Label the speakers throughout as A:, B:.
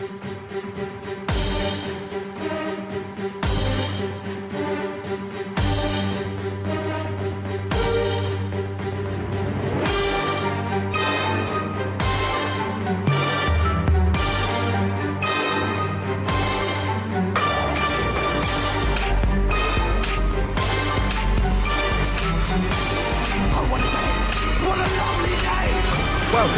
A: Welcome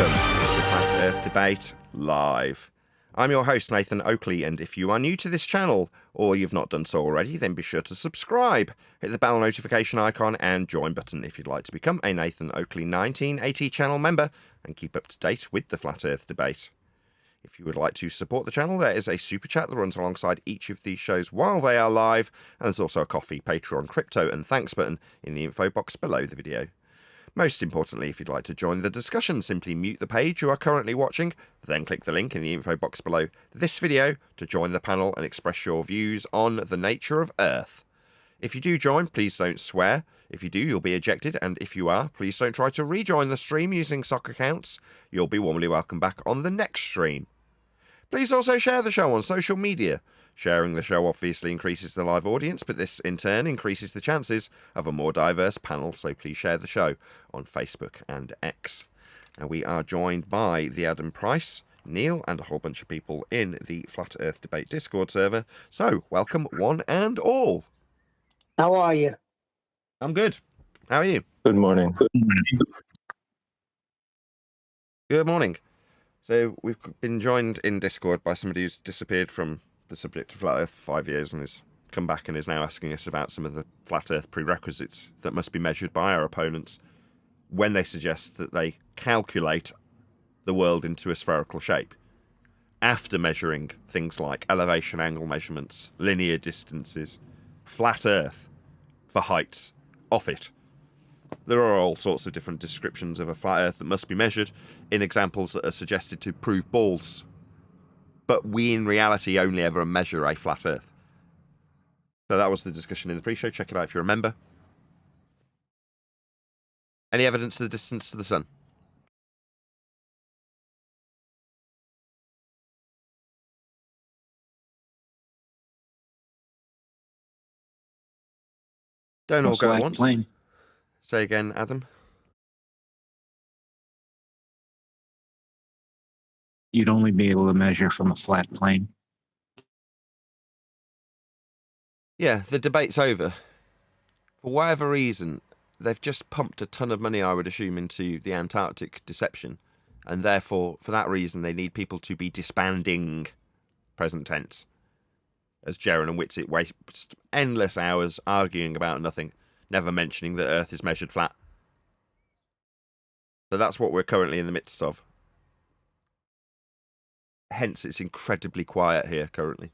A: to the Flat Earth Debate Live. I'm your host, Nathan Oakley, and if you are new to this channel, or you've not done so already, then be sure to subscribe, hit the bell notification icon, and join button if you'd like to become a Nathan Oakley 1980 channel member and keep up to date with the Flat Earth Debate. If you would like to support the channel, there is a super chat that runs alongside each of these shows while they are live, and there's also a coffee, Patreon, crypto, and thanks button in the info box below the video. Most importantly, if you'd like to join the discussion, simply mute the page you are currently watching, then click the link in the info box below this video to join the panel and express your views on the nature of Earth. If you do join, please don't swear. If you do, you'll be ejected, and if you are, please don't try to rejoin the stream using sock accounts. You'll be warmly welcome back on the next stream. Please also share the show on social media. Sharing the show obviously increases the live audience, but this in turn increases the chances of a more diverse panel, so please share the show on Facebook and X. And we are joined by the Adam Price, Neil, and a whole bunch of people in the Flat Earth Debate Discord server. So, welcome one and all.
B: How are you?
A: I'm good. How are you?
C: Good morning.
A: Good morning. So, we've been joined in Discord by somebody who's disappeared from the subject of Flat Earth for 5 years and has come back and is now asking us about some of the Flat Earth prerequisites that must be measured by our opponents when they suggest that they calculate the world into a spherical shape after measuring things like elevation angle measurements, linear distances, flat Earth for heights off it. There are all sorts of different descriptions of a flat Earth that must be measured in examples that are suggested to prove balls. But we, in reality, only ever measure a flat Earth. So that was the discussion in the pre-show. Check it out if you're a member. Any evidence of the distance to the sun? Don't all go at once.
D: Plane.
A: Say again, Adam.
D: You'd only be able to measure from a flat plane.
A: Yeah, the debate's over. For whatever reason, they've just pumped a ton of money, I would assume, into the Antarctic deception. And therefore, for that reason, they need people to be disbanding, present tense. As Jaron and Whitsitt waste endless hours arguing about nothing, never mentioning that Earth is measured flat. So that's what we're currently in the midst of. Hence, it's incredibly quiet here currently.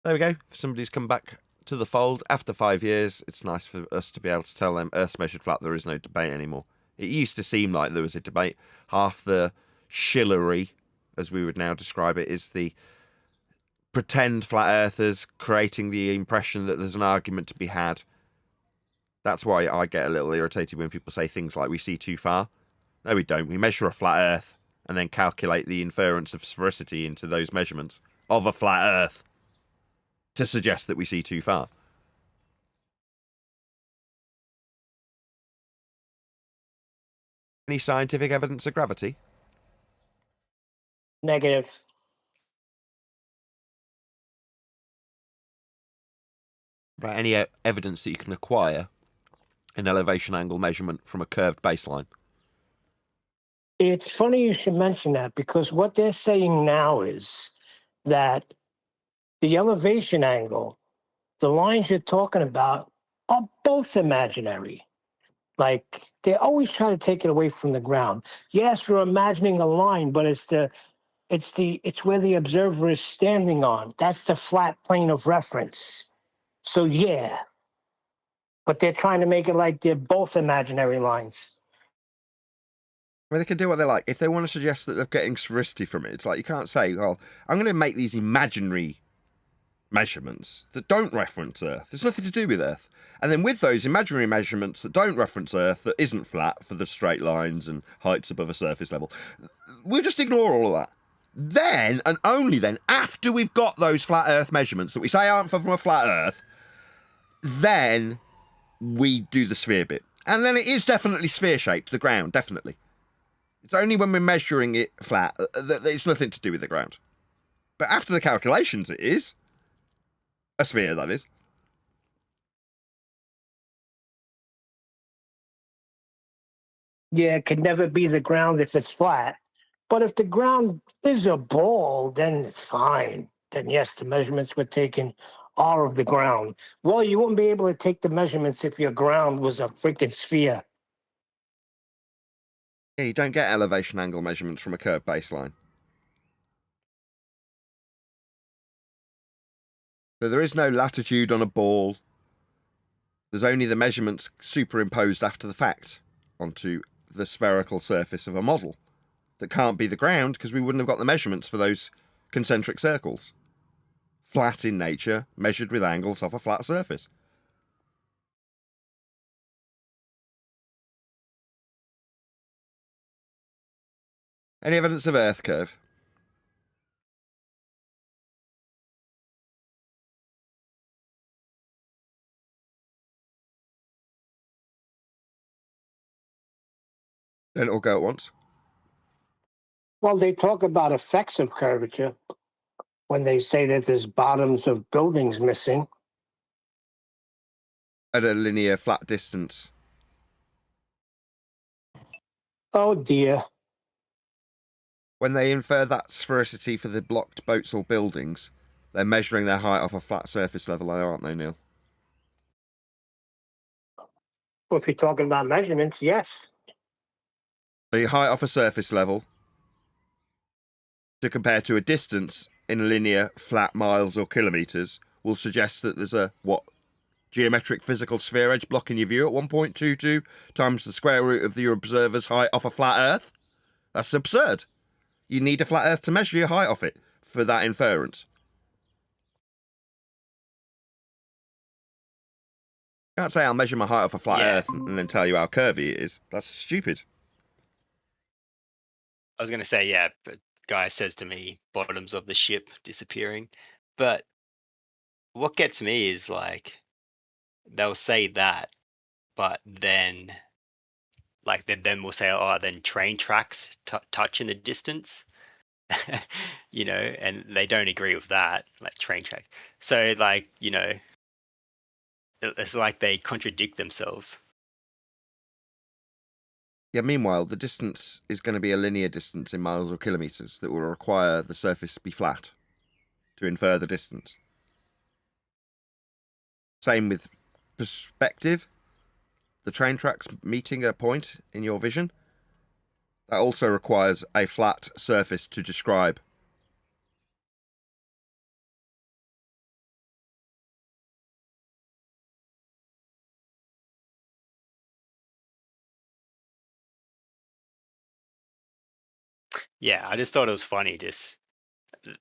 A: There we go. If somebody's come back to the fold after 5 years, it's nice for us to be able to tell them Earth's measured flat, there is no debate anymore. It used to seem like there was a debate. Half the shillery, as we would now describe it, is the pretend flat earthers creating the impression that there's an argument to be had. That's why I get a little irritated when people say things like we see too far. No, we don't. We measure a flat Earth and then calculate the inference of sphericity into those measurements of a flat Earth to suggest that we see too far. Any scientific evidence of gravity?
B: Negative.
A: About any evidence that you can acquire an elevation angle measurement from a curved baseline?
B: It's funny you should mention that, because what they're saying now is that the elevation angle, the lines you're talking about, are both imaginary. Like, they always try to take it away from the ground. Yes, we're imagining a line, but it's where the observer is standing on. That's the flat plane of reference. So yeah, but they're trying to make it like they're both imaginary lines.
A: Well, they can do what they like. If they want to suggest that they're getting sphericity from it, it's like you can't say, well, I'm going to make these imaginary measurements that don't reference Earth. There's nothing to do with Earth. And then with those imaginary measurements that don't reference Earth, that isn't flat for the straight lines and heights above a surface level, we'll just ignore all of that. Then, and only then, after we've got those flat Earth measurements that we say aren't from a flat Earth, then we do the sphere bit. And then it is definitely sphere-shaped, the ground, definitely. It's only when we're measuring it flat that it's nothing to do with the ground. But after the calculations, it is. A sphere, that is.
B: Yeah, it can never be the ground if it's flat. But if the ground is a ball, then it's fine. Then yes, the measurements were taken all of the ground. Well, you wouldn't be able to take the measurements if your ground was a freaking sphere.
A: Yeah, you don't get elevation angle measurements from a curved baseline. So there is no latitude on a ball. There's only the measurements superimposed after the fact onto the spherical surface of a model. That can't be the ground because we wouldn't have got the measurements for those concentric circles. Flat in nature, measured with angles off a flat surface. Any evidence of Earth curve? Don't all go at once.
B: Well, they talk about effects of curvature when they say that there's bottoms of buildings missing.
A: At a linear flat distance.
B: Oh dear.
A: When they infer that sphericity for the blocked boats or buildings, they're measuring their height off a flat surface level, aren't they, Neil?
B: Well, if you're talking about measurements, yes.
A: The height off a surface level to compare to a distance in linear flat miles or kilometres will suggest that there's a, geometric physical sphere edge blocking your view at 1.22 times the square root of your observer's height off a flat Earth? That's absurd. You need a flat Earth to measure your height off it for that inference. You can't say I'll measure my height off a flat Earth and then tell you how curvy it is. That's stupid.
C: I was going to say, yeah, but guy says to me, bottoms of the ship disappearing. But what gets me is like, they'll say that, but then, like, then we'll say, oh, then train tracks touch in the distance, you know, and they don't agree with that, like train track. So, like, you know, it's like they contradict themselves.
A: Yeah, meanwhile, the distance is going to be a linear distance in miles or kilometres that will require the surface to be flat to infer the distance. Same with perspective. The train tracks meeting a point in your vision. That also requires a flat surface to describe.
C: Yeah, I just thought it was funny. Just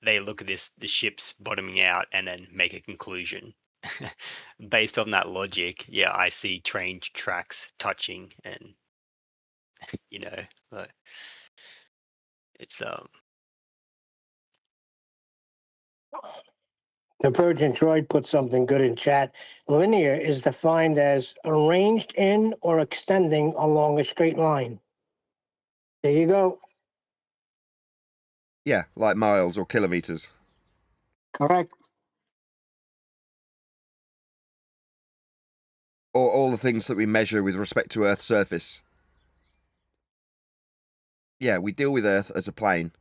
C: they look at the ship's bottoming out and then make a conclusion based on that logic. Yeah, I see train tracks touching, and you know, like, it's
B: Convergent Droid put something good in chat. Linear is defined as arranged in or extending along a straight line. There you go.
A: Yeah, like miles or kilometres.
B: Correct.
A: Or all the things that we measure with respect to Earth's surface. Yeah, we deal with Earth as a plane.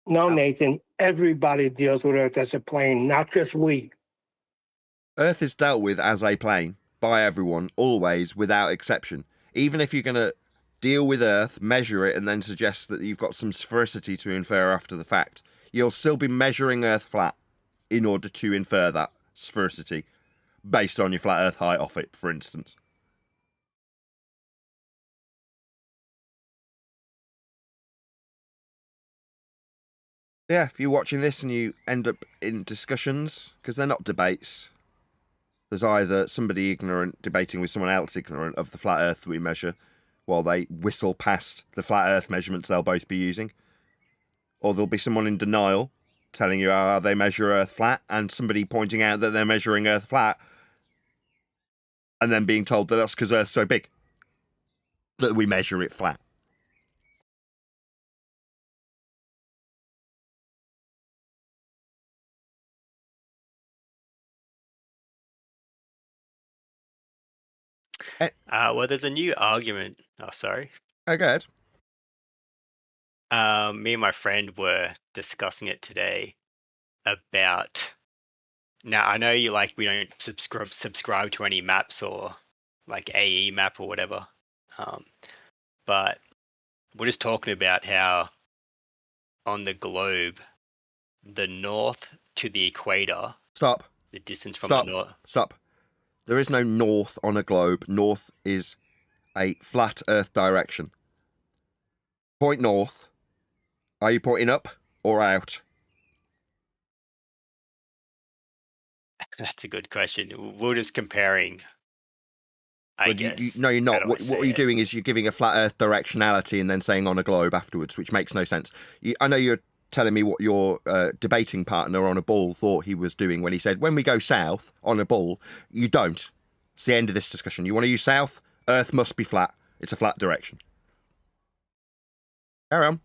B: No, Nathan, everybody deals with Earth as a plane, not just we.
A: Earth is dealt with as a plane by everyone, always, without exception. Even if you're going to deal with Earth, measure it, and then suggest that you've got some sphericity to infer after the fact, you'll still be measuring Earth flat in order to infer that sphericity based on your flat Earth height off it, for instance. Yeah, if you're watching this and you end up in discussions, because they're not debates, there's either somebody ignorant debating with someone else ignorant of the flat Earth we measure, while they whistle past the flat Earth measurements they'll both be using. Or there'll be someone in denial telling you how they measure Earth flat, and somebody pointing out that they're measuring Earth flat, and then being told that that's because Earth's so big that we measure it flat.
C: Well, there's a new argument. Oh, sorry.
A: Oh, good.
C: Me and my friend were discussing it today about. Now I know we don't subscribe to any maps or like AE map or whatever, but we're just talking about how on the globe, the north to the equator.
A: Stop.
C: The distance from
A: Stop.
C: the north.
A: Stop. There is no north on a globe. North is a flat Earth direction. Point north. Are you pointing up or out?
C: That's a good question. We're just comparing. I guess.
A: No, you're not.
C: How do I
A: What
C: say
A: are you
C: it?
A: doing is you're giving a flat Earth directionality and then saying on a globe afterwards, which makes no sense. I know you're telling me what your debating partner on a ball thought he was doing when he said, when we go south on a ball, you don't. It's the end of this discussion. You want to use south? Earth must be flat. It's a flat direction. Carry on.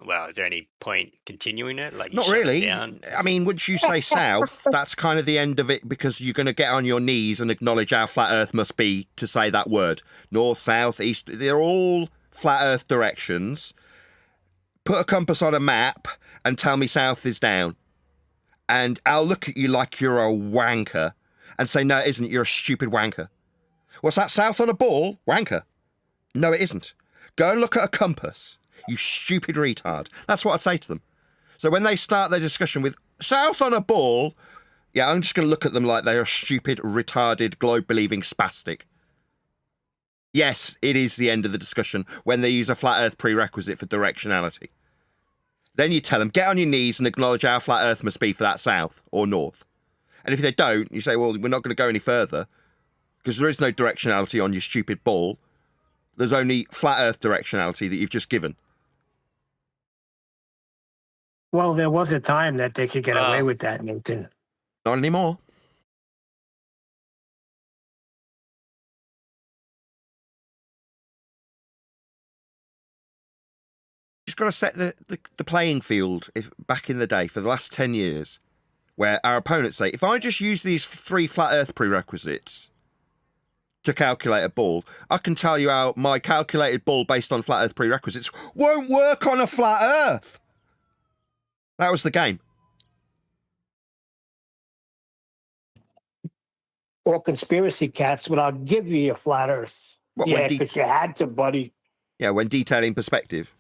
C: Well, is there any point continuing it? Like, you
A: Not
C: shut it
A: really.
C: down?
A: I mean, once you say south, that's kind of the end of it, because you're going to get on your knees and acknowledge how flat Earth must be to say that word. North, south, east, they're all flat Earth directions. Put a compass on a map and tell me south is down. And I'll look at you like you're a wanker and say, no, it isn't. You're a stupid wanker. What's that, south on a ball? Wanker. No, it isn't. Go and look at a compass. You stupid retard. That's what I'd say to them. So when they start their discussion with south on a ball, yeah, I'm just going to look at them like they're a stupid, retarded, globe-believing spastic. Yes, it is the end of the discussion when they use a flat Earth prerequisite for directionality. Then you tell them, get on your knees and acknowledge how flat Earth must be for that south or north. And if they don't, you say, well, we're not going to go any further because there is no directionality on your stupid ball. There's only flat Earth directionality that you've just given.
B: Well, there was a time that they could get away with that, Nathan.
A: Not anymore. Just got to set the playing field back in the day for the last 10 years, where our opponents say, if I just use these 3 flat Earth prerequisites to calculate a ball, I can tell you how my calculated ball based on flat Earth prerequisites won't work on a flat Earth. That was the game.
B: Or conspiracy cats, but I'll give you a flat Earth.
A: What,
B: yeah, because you had to, buddy.
A: Yeah, when detailing perspective.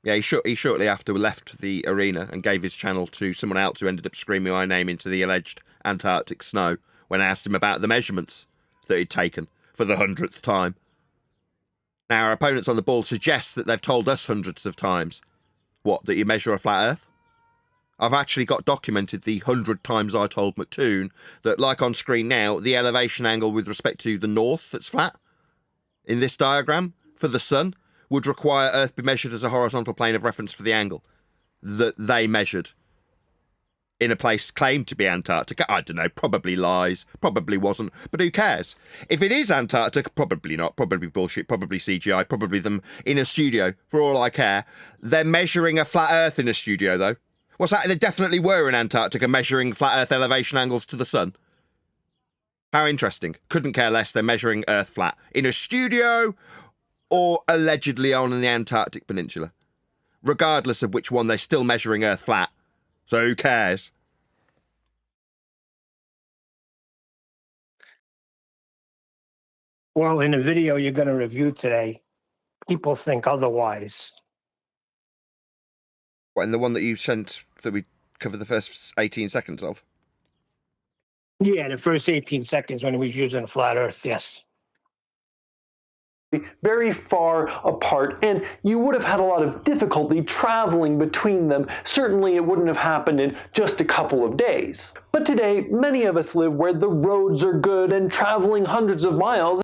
A: Yeah, he shortly after left the arena and gave his channel to someone else who ended up screaming my name into the alleged Antarctic snow when I asked him about the measurements that he'd taken for the 100th time. Now, our opponents on the ball suggest that they've told us hundreds of times, that you measure a flat Earth? I've actually got documented the 100 times I told McToon that, like on screen now, the elevation angle with respect to the north that's flat in this diagram for the sun would require Earth be measured as a horizontal plane of reference for the angle that they measured in a place claimed to be Antarctica. I don't know, probably lies, probably wasn't, but who cares? If it is Antarctica, probably not, probably bullshit, probably CGI, probably them in a studio, for all I care. They're measuring a flat Earth in a studio, though. What's that? They definitely were in Antarctica measuring flat Earth elevation angles to the sun. How interesting. Couldn't care less. They're measuring Earth flat in a studio or allegedly on the Antarctic Peninsula. Regardless of which one, they're still measuring Earth flat. So who cares?
B: Well, in the video you're going to review today, people think otherwise.
A: What, in the one that you sent that we covered the first 18 seconds of?
B: Yeah, the first 18 seconds when he was using a flat Earth, yes.
E: very far apart, and you would have had a lot of difficulty traveling between them. Certainly it wouldn't have happened in just a couple of days. But today, many of us live where the roads are good and traveling hundreds of miles.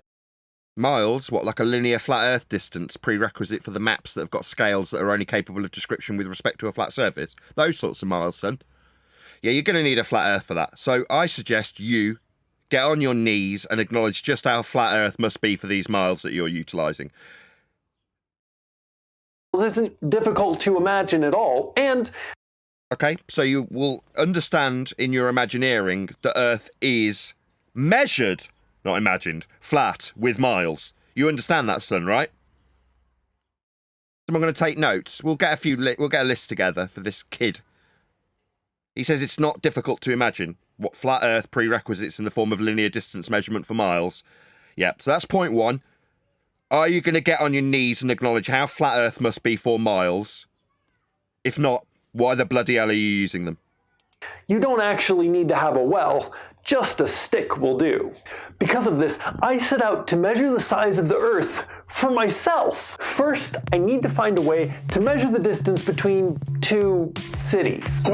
A: Miles? What, like a linear flat Earth distance, prerequisite for the maps that have got scales that are only capable of description with respect to a flat surface? Those sorts of miles, son. Yeah, you're going to need a flat Earth for that. So I suggest you get on your knees and acknowledge just how flat Earth must be for these miles that you're utilising.
E: It isn't difficult to imagine at all, and...
A: Okay, so you will understand in your imagineering that Earth is measured, not imagined, flat with miles. You understand that, son, right? I'm going to take notes. We'll get a list together for this kid. He says it's not difficult to imagine what flat Earth prerequisites in the form of linear distance measurement for miles. Yep, so that's point one. Are you going to get on your knees and acknowledge how flat Earth must be for miles? If not, why the bloody hell are you using them?
E: You don't actually need to have a well, just a stick will do. Because of this, I set out to measure the size of the Earth for myself. First, I need to find a way to measure the distance between two cities.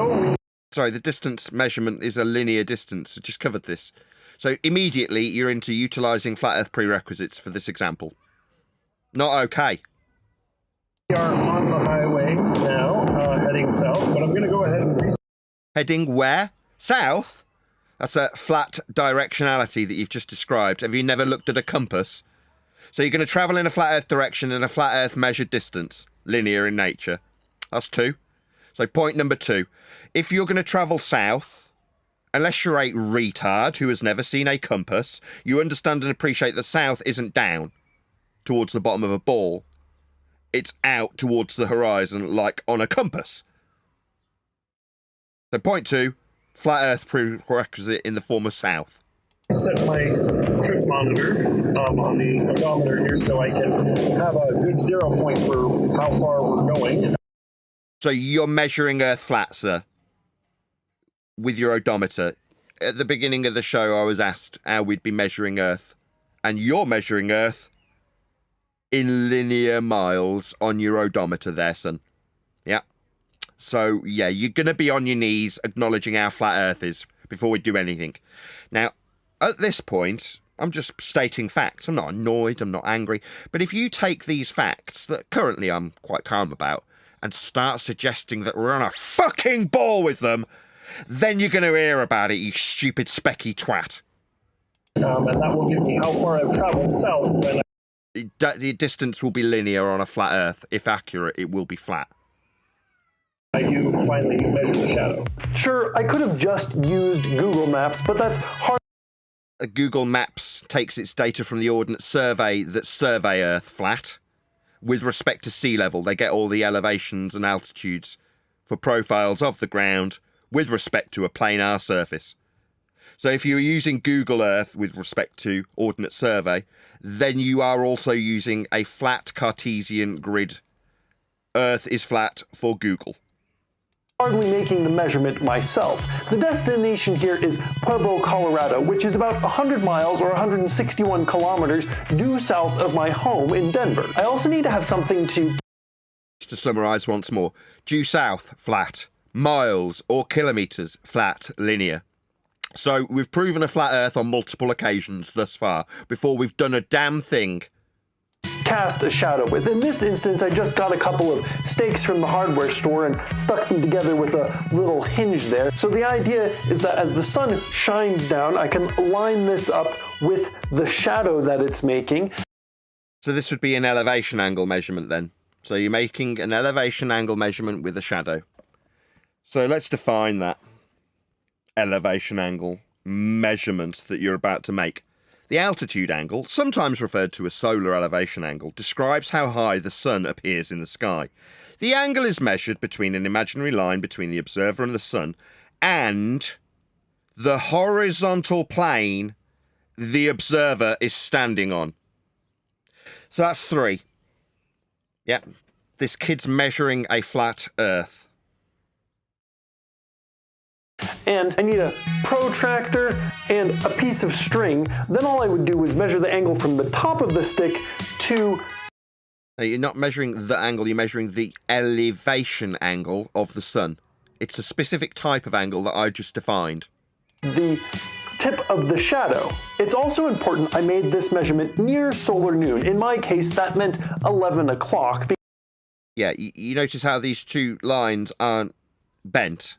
A: Sorry, the distance measurement is a linear distance. I just covered this. So immediately you're into utilising flat Earth prerequisites for this example. Not okay.
F: We are on the highway now, heading south, but I'm going to go ahead and...
A: Heading where? South? That's a flat directionality that you've just described. Have you never looked at a compass? So you're going to travel in a flat Earth direction in a flat Earth measured distance, linear in nature. That's two. So point number two, if you're going to travel south, unless you're a retard who has never seen a compass, you understand and appreciate that south isn't down towards the bottom of a ball. It's out towards the horizon like on a compass. So point two, flat Earth prerequisite in the form of south.
F: Set my trip monitor on the odometer here so I can have a good 0 point for how far we're going.
A: So you're measuring Earth flat, sir, with your odometer. At the beginning of the show, I was asked how we'd be measuring Earth. And you're measuring Earth in linear miles on your odometer there, son. Yeah. So, yeah, you're going to be on your knees acknowledging how flat Earth is before we do anything. Now, at this point, I'm just stating facts. I'm not annoyed, I'm not angry. But if you take these facts that currently I'm quite calm about and start suggesting that we're on a fucking ball with them, then you're going to hear about it, you stupid specky twat.
F: And that will give me how far I've traveled south when
A: The distance will be linear on a flat Earth. If accurate, it will be flat.
F: I do finally measure the shadow.
E: Sure, I could have just used Google Maps, but that's hard.
A: Google Maps takes its data from the Ordnance Survey that survey Earth flat. With respect to sea level, they get all the elevations and altitudes for profiles of the ground with respect to a planar surface. So if you're using Google Earth with respect to Ordnance Survey, then you are also using a flat Cartesian grid. Earth is flat for Google.
E: Hardly making the measurement myself. The destination here is Pueblo, Colorado, which is about 100 miles or 161 kilometers due south of my home in Denver. I also need to have something to...
A: Just to summarise once more, due south, flat. Miles or kilometres, flat, linear. So we've proven a flat Earth on multiple occasions thus far, before we've done a damn thing.
E: Cast a shadow with. In this instance, I just got a couple of stakes from the hardware store and stuck them together with a little hinge there. So the idea is that as the sun shines down, I can line this up with the shadow that it's making.
A: So this would be an elevation angle measurement then. So you're making an elevation angle measurement with a shadow. So let's define that elevation angle measurement that you're about to make. The altitude angle, sometimes referred to as solar elevation angle, describes how high the sun appears in the sky. The angle is measured between an imaginary line between the observer and the sun and the horizontal plane the observer is standing on. So that's three. Yep, this kid's measuring a flat Earth.
E: and I need a protractor and a piece of string, then all I would do is measure the angle from the top of the stick to...
A: Now, you're not measuring the angle, you're measuring the elevation angle of the sun. It's a specific type of angle that I just defined.
E: The tip of the shadow. It's also important I made this measurement near solar noon. In my case, that meant 11 o'clock.
A: Yeah, you notice how these two lines aren't bent.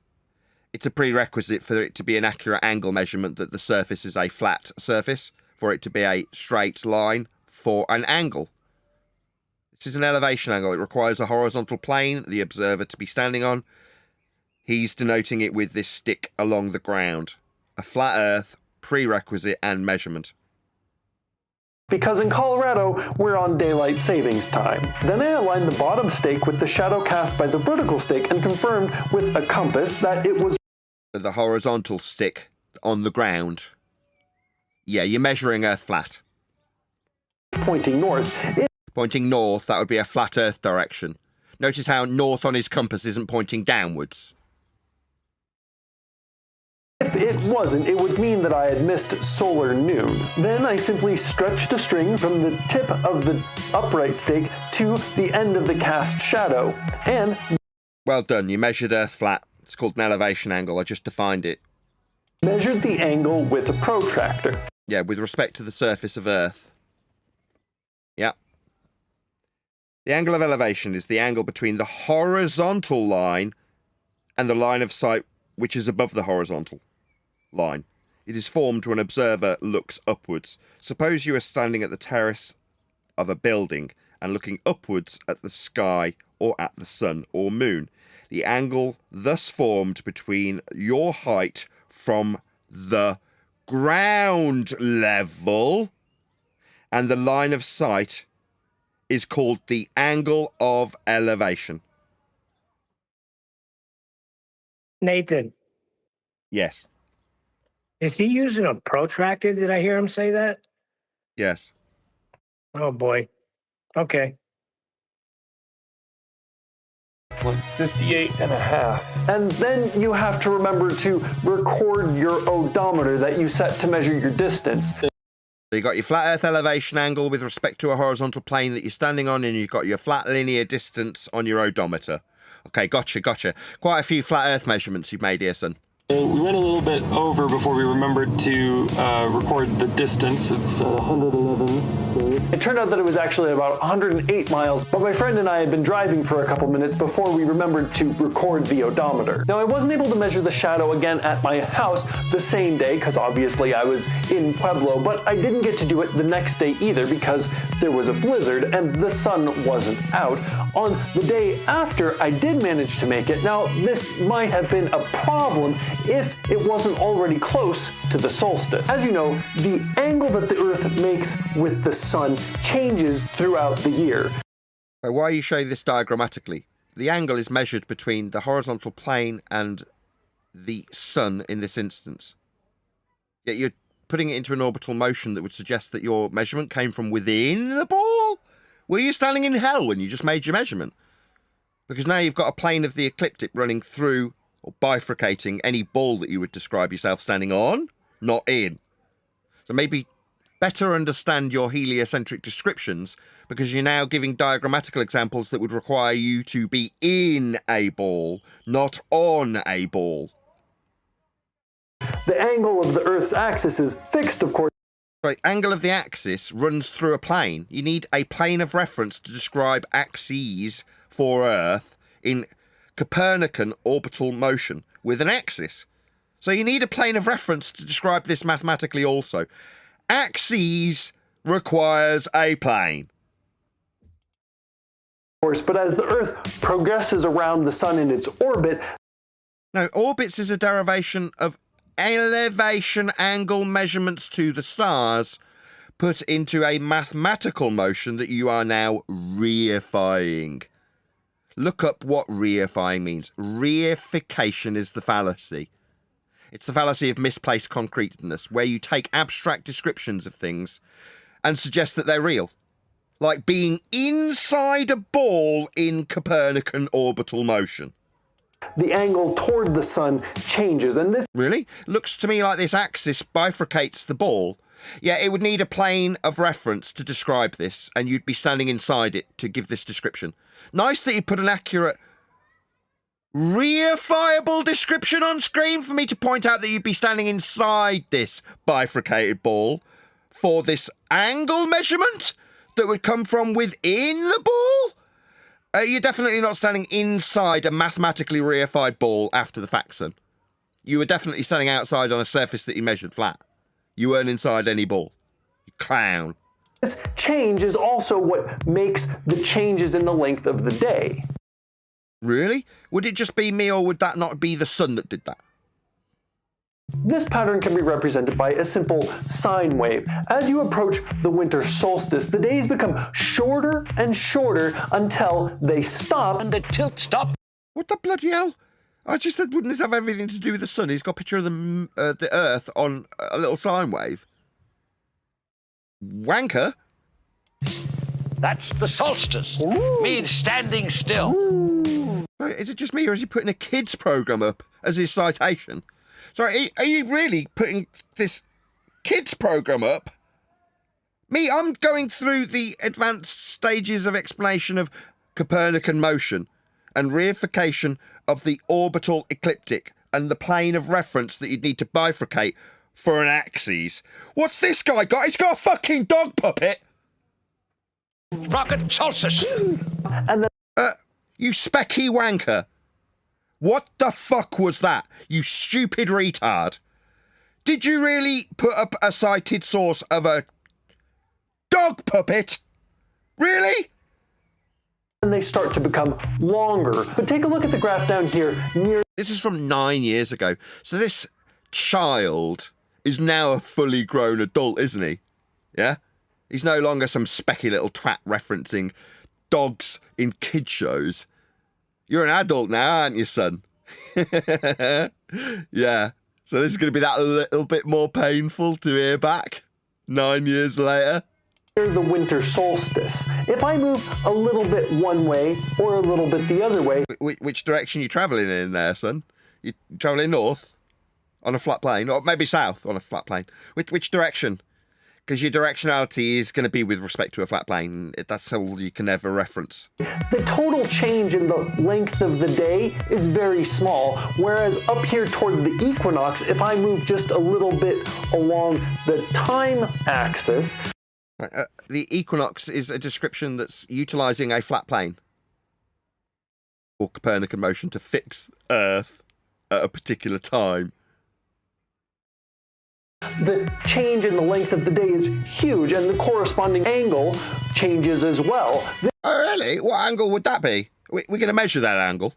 A: It's a prerequisite for it to be an accurate angle measurement that the surface is a flat surface, for it to be a straight line for an angle. This is an elevation angle. It requires a horizontal plane, the observer to be standing on. He's denoting it with this stick along the ground. A flat earth, prerequisite and measurement.
E: Because in Colorado, we're on daylight savings time. Then I aligned the bottom stake with the shadow cast by the vertical stake and confirmed with a compass that it was
A: the horizontal stick on the ground. Yeah, you're measuring Earth flat.
E: Pointing north.
A: Pointing north, that would be a flat Earth direction. Notice how north on his compass isn't pointing downwards.
E: If it wasn't, it would mean that I had missed solar noon. Then I simply stretched a string from the tip of the upright stake to the end of the cast shadow, and...
A: Well done, you measured Earth flat. It's called an elevation angle, I just defined it.
E: Measured the angle with a protractor.
A: Yeah, with respect to the surface of Earth. Yeah. The angle of elevation is the angle between the horizontal line and the line of sight which is above the horizontal line. It is formed when an observer looks upwards. Suppose you are standing at the terrace of a building and looking upwards at the sky or at the sun or moon. The angle thus formed between your height from the ground level and the line of sight is called the angle of elevation.
B: Nathan,
A: Yes.
B: is he using a protractor? Did I hear him say that?
A: Yes.
B: Oh, boy. Okay.
E: 58 and a half. And then you have to remember to record your odometer that you set to measure your distance.
A: So you got your flat Earth elevation angle with respect to a horizontal plane that you're standing on, and you've got your flat linear distance on your odometer. Okay, gotcha. Quite a few flat Earth measurements you've made here, son.
F: We went a little bit over before we remembered to record the distance. It's 111.
E: It turned out that it was actually about 108 miles, but my friend and I had been driving for a couple minutes before we remembered to record the odometer. Now, I wasn't able to measure the shadow again at my house the same day, because obviously I was in Pueblo, but I didn't get to do it the next day either because there was a blizzard and the sun wasn't out. On the day after, I did manage to make it. Now, this might have been a problem if it wasn't already close to the solstice. As you know, the angle that the Earth makes with the sun changes throughout the year.
A: Why are you showing this diagrammatically? The angle is measured between the horizontal plane and the sun in this instance. Yet you're putting it into an orbital motion that would suggest that your measurement came from within the ball? Were you standing in hell when you just made your measurement? Because now you've got a plane of the ecliptic running through or bifurcating any ball that you would describe yourself standing on, not in. So maybe better understand your heliocentric descriptions, because you're now giving diagrammatical examples that would require you to be in a ball, not on a ball.
E: The angle of the Earth's axis is fixed, of course.
A: Right, angle of the axis runs through a plane. You need a plane of reference to describe axes for Earth in Copernican orbital motion with an axis. So you need a plane of reference to describe this mathematically also. Axes requires a plane.
E: Of course, but as the Earth progresses around the sun in its orbit...
A: No, orbits is a derivation of elevation angle measurements to the stars put into a mathematical motion that you are now reifying. Look up what reifying means. Reification is the fallacy. It's the fallacy of misplaced concreteness, where you take abstract descriptions of things and suggest that they're real. Like being inside a ball in Copernican orbital motion.
E: the angle toward the sun changes, and this
A: Really? Looks to me like this axis bifurcates the ball. Yeah, it would need a plane of reference to describe this, and you'd be standing inside it to give this description. Nice that you put an accurate, reifiable description on screen for me to point out that you'd be standing inside this bifurcated ball for this angle measurement that would come from within the ball. You're definitely not standing inside a mathematically reified ball after the fact, son. You were definitely standing outside on a surface that you measured flat. You weren't inside any ball. You clown.
E: This change is also what makes the changes in the length of the day.
A: Really? Would it just be me, or would that not be the sun that did that?
E: This pattern can be represented by a simple sine wave. As you approach the winter solstice, the days become shorter and shorter until they stop.
G: And the tilt stop.
A: What the bloody hell? I just said, wouldn't this have everything to do with the sun? He's got a picture of the Earth on a little sine wave. Wanker?
G: That's the solstice. Means standing still.
A: Right, is it just me, or is he putting a kids program up as his citation? Sorry, are you really putting this kids program up? Me, I'm going through the advanced stages of explanation of Copernican motion and reification of the orbital ecliptic and the plane of reference that you'd need to bifurcate for an axis. What's this guy got? He's got a fucking dog puppet.
G: Rocket solstice.
E: And then
A: You specky wanker. What the fuck was that, you stupid retard? Did you really put up a cited source of a dog puppet? Really?
E: and they start to become longer. But take a look at the graph down here near.
A: This is from 9 years ago. So this child is now a fully grown adult, isn't he? Yeah? He's no longer some specky little twat referencing dogs in kid shows. You're an adult now, aren't you, son? Yeah. So this is going to be that little bit more painful to hear back 9 years later.
E: Near the winter solstice. If I move a little bit one way or a little bit the other way.
A: Which direction are you travelling in there, son? You travelling north on a flat plane, or maybe south on a flat plane? Which direction? Because your directionality is going to be with respect to a flat plane. That's all you can ever reference.
E: The total change in the length of the day is very small, whereas up here toward the equinox, if I move just a little bit along the time axis.
A: The equinox is a description that's utilising a flat plane or Copernican motion to fix Earth at a particular time.
E: The change in the length of the day is huge, and the corresponding angle changes as well.
A: Oh, really? What angle would that be? We're going to measure that angle,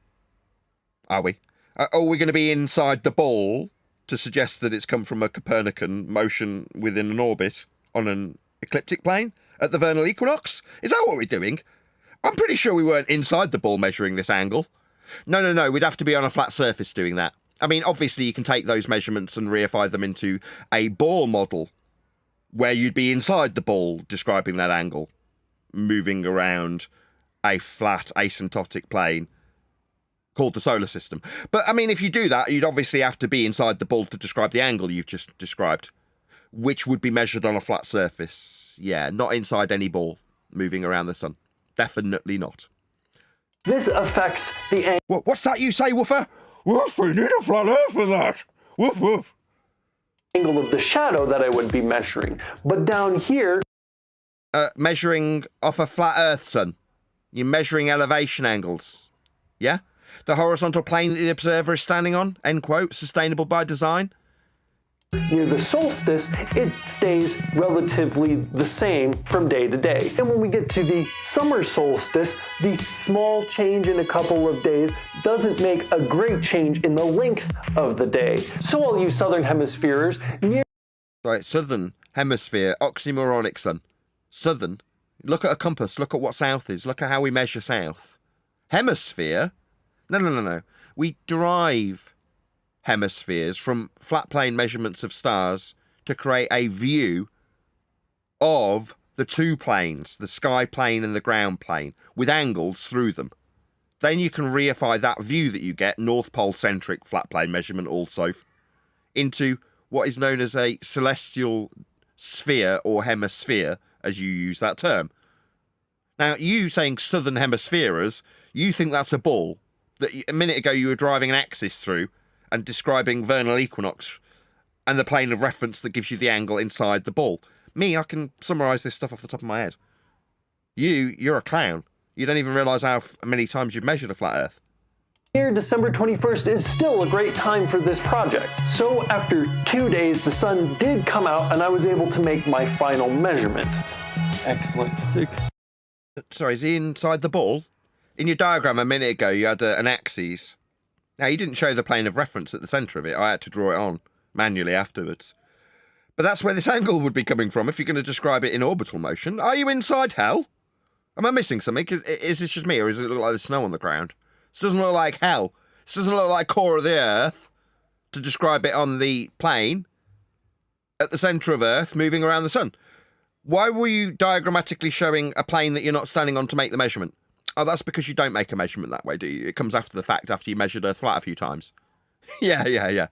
A: are we? Are we going to be inside the ball to suggest that it's come from a Copernican motion within an orbit on an ecliptic plane at the vernal equinox? Is that what we're doing? I'm pretty sure we weren't inside the ball measuring this angle. No, we'd have to be on a flat surface doing that. I mean, obviously you can take those measurements and reify them into a ball model where you'd be inside the ball describing that angle, moving around a flat asymptotic plane called the solar system. But, I mean, if you do that, you'd obviously have to be inside the ball to describe the angle you've just described, which would be measured on a flat surface. Yeah, not inside any ball moving around the sun. Definitely not.
E: This affects the angle.
A: What's that you say, Woofer? Woof, we need a flat earth for that. Woof, woof.
E: Angle of the shadow that I would be measuring. But down here.
A: Measuring off a flat earth, son. You're measuring elevation angles. Yeah? The horizontal plane that the observer is standing on, end quote, sustainable by design.
E: Near the solstice, it stays relatively the same from day to day. And when we get to the summer solstice, the small change in a couple of days doesn't make a great change in the length of the day. So all you southern hemispheres,
A: Right, southern hemisphere, oxymoronic, son. Southern. Look at a compass, look at what south is, look at how we measure south. Hemisphere? No. We derive hemispheres from flat plane measurements of stars to create a view of the two planes, the sky plane and the ground plane, with angles through them. Then you can reify that view that you get, North Pole centric flat plane measurement also, into what is known as a celestial sphere or hemisphere, as you use that term. Now, you saying southern hemispheres, you think that's a ball that a minute ago you were driving an axis through and describing vernal equinox and the plane of reference that gives you the angle inside the ball. Me, I can summarise this stuff off the top of my head. You're a clown. You don't even realise how many times you've measured a flat Earth.
E: Here, December 21st is still a great time for this project. So after 2 days, the sun did come out and I was able to make my final measurement.
H: Excellent. 6.
A: Sorry, is he inside the ball? In your diagram a minute ago, you had an axis. Now, you didn't show the plane of reference at the centre of it. I had to draw it on manually afterwards. But that's where this angle would be coming from if you're going to describe it in orbital motion. Are you inside hell? Am I missing something? Is this just me, or does it look like there's snow on the ground? This doesn't look like hell. This doesn't look like core of the Earth, to describe it on the plane, at the centre of Earth, moving around the sun. Why were you diagrammatically showing a plane that you're not standing on to make the measurement? Oh, that's because you don't make a measurement that way, do you? It comes after the fact, after you measured Earth flat a few times. Yeah.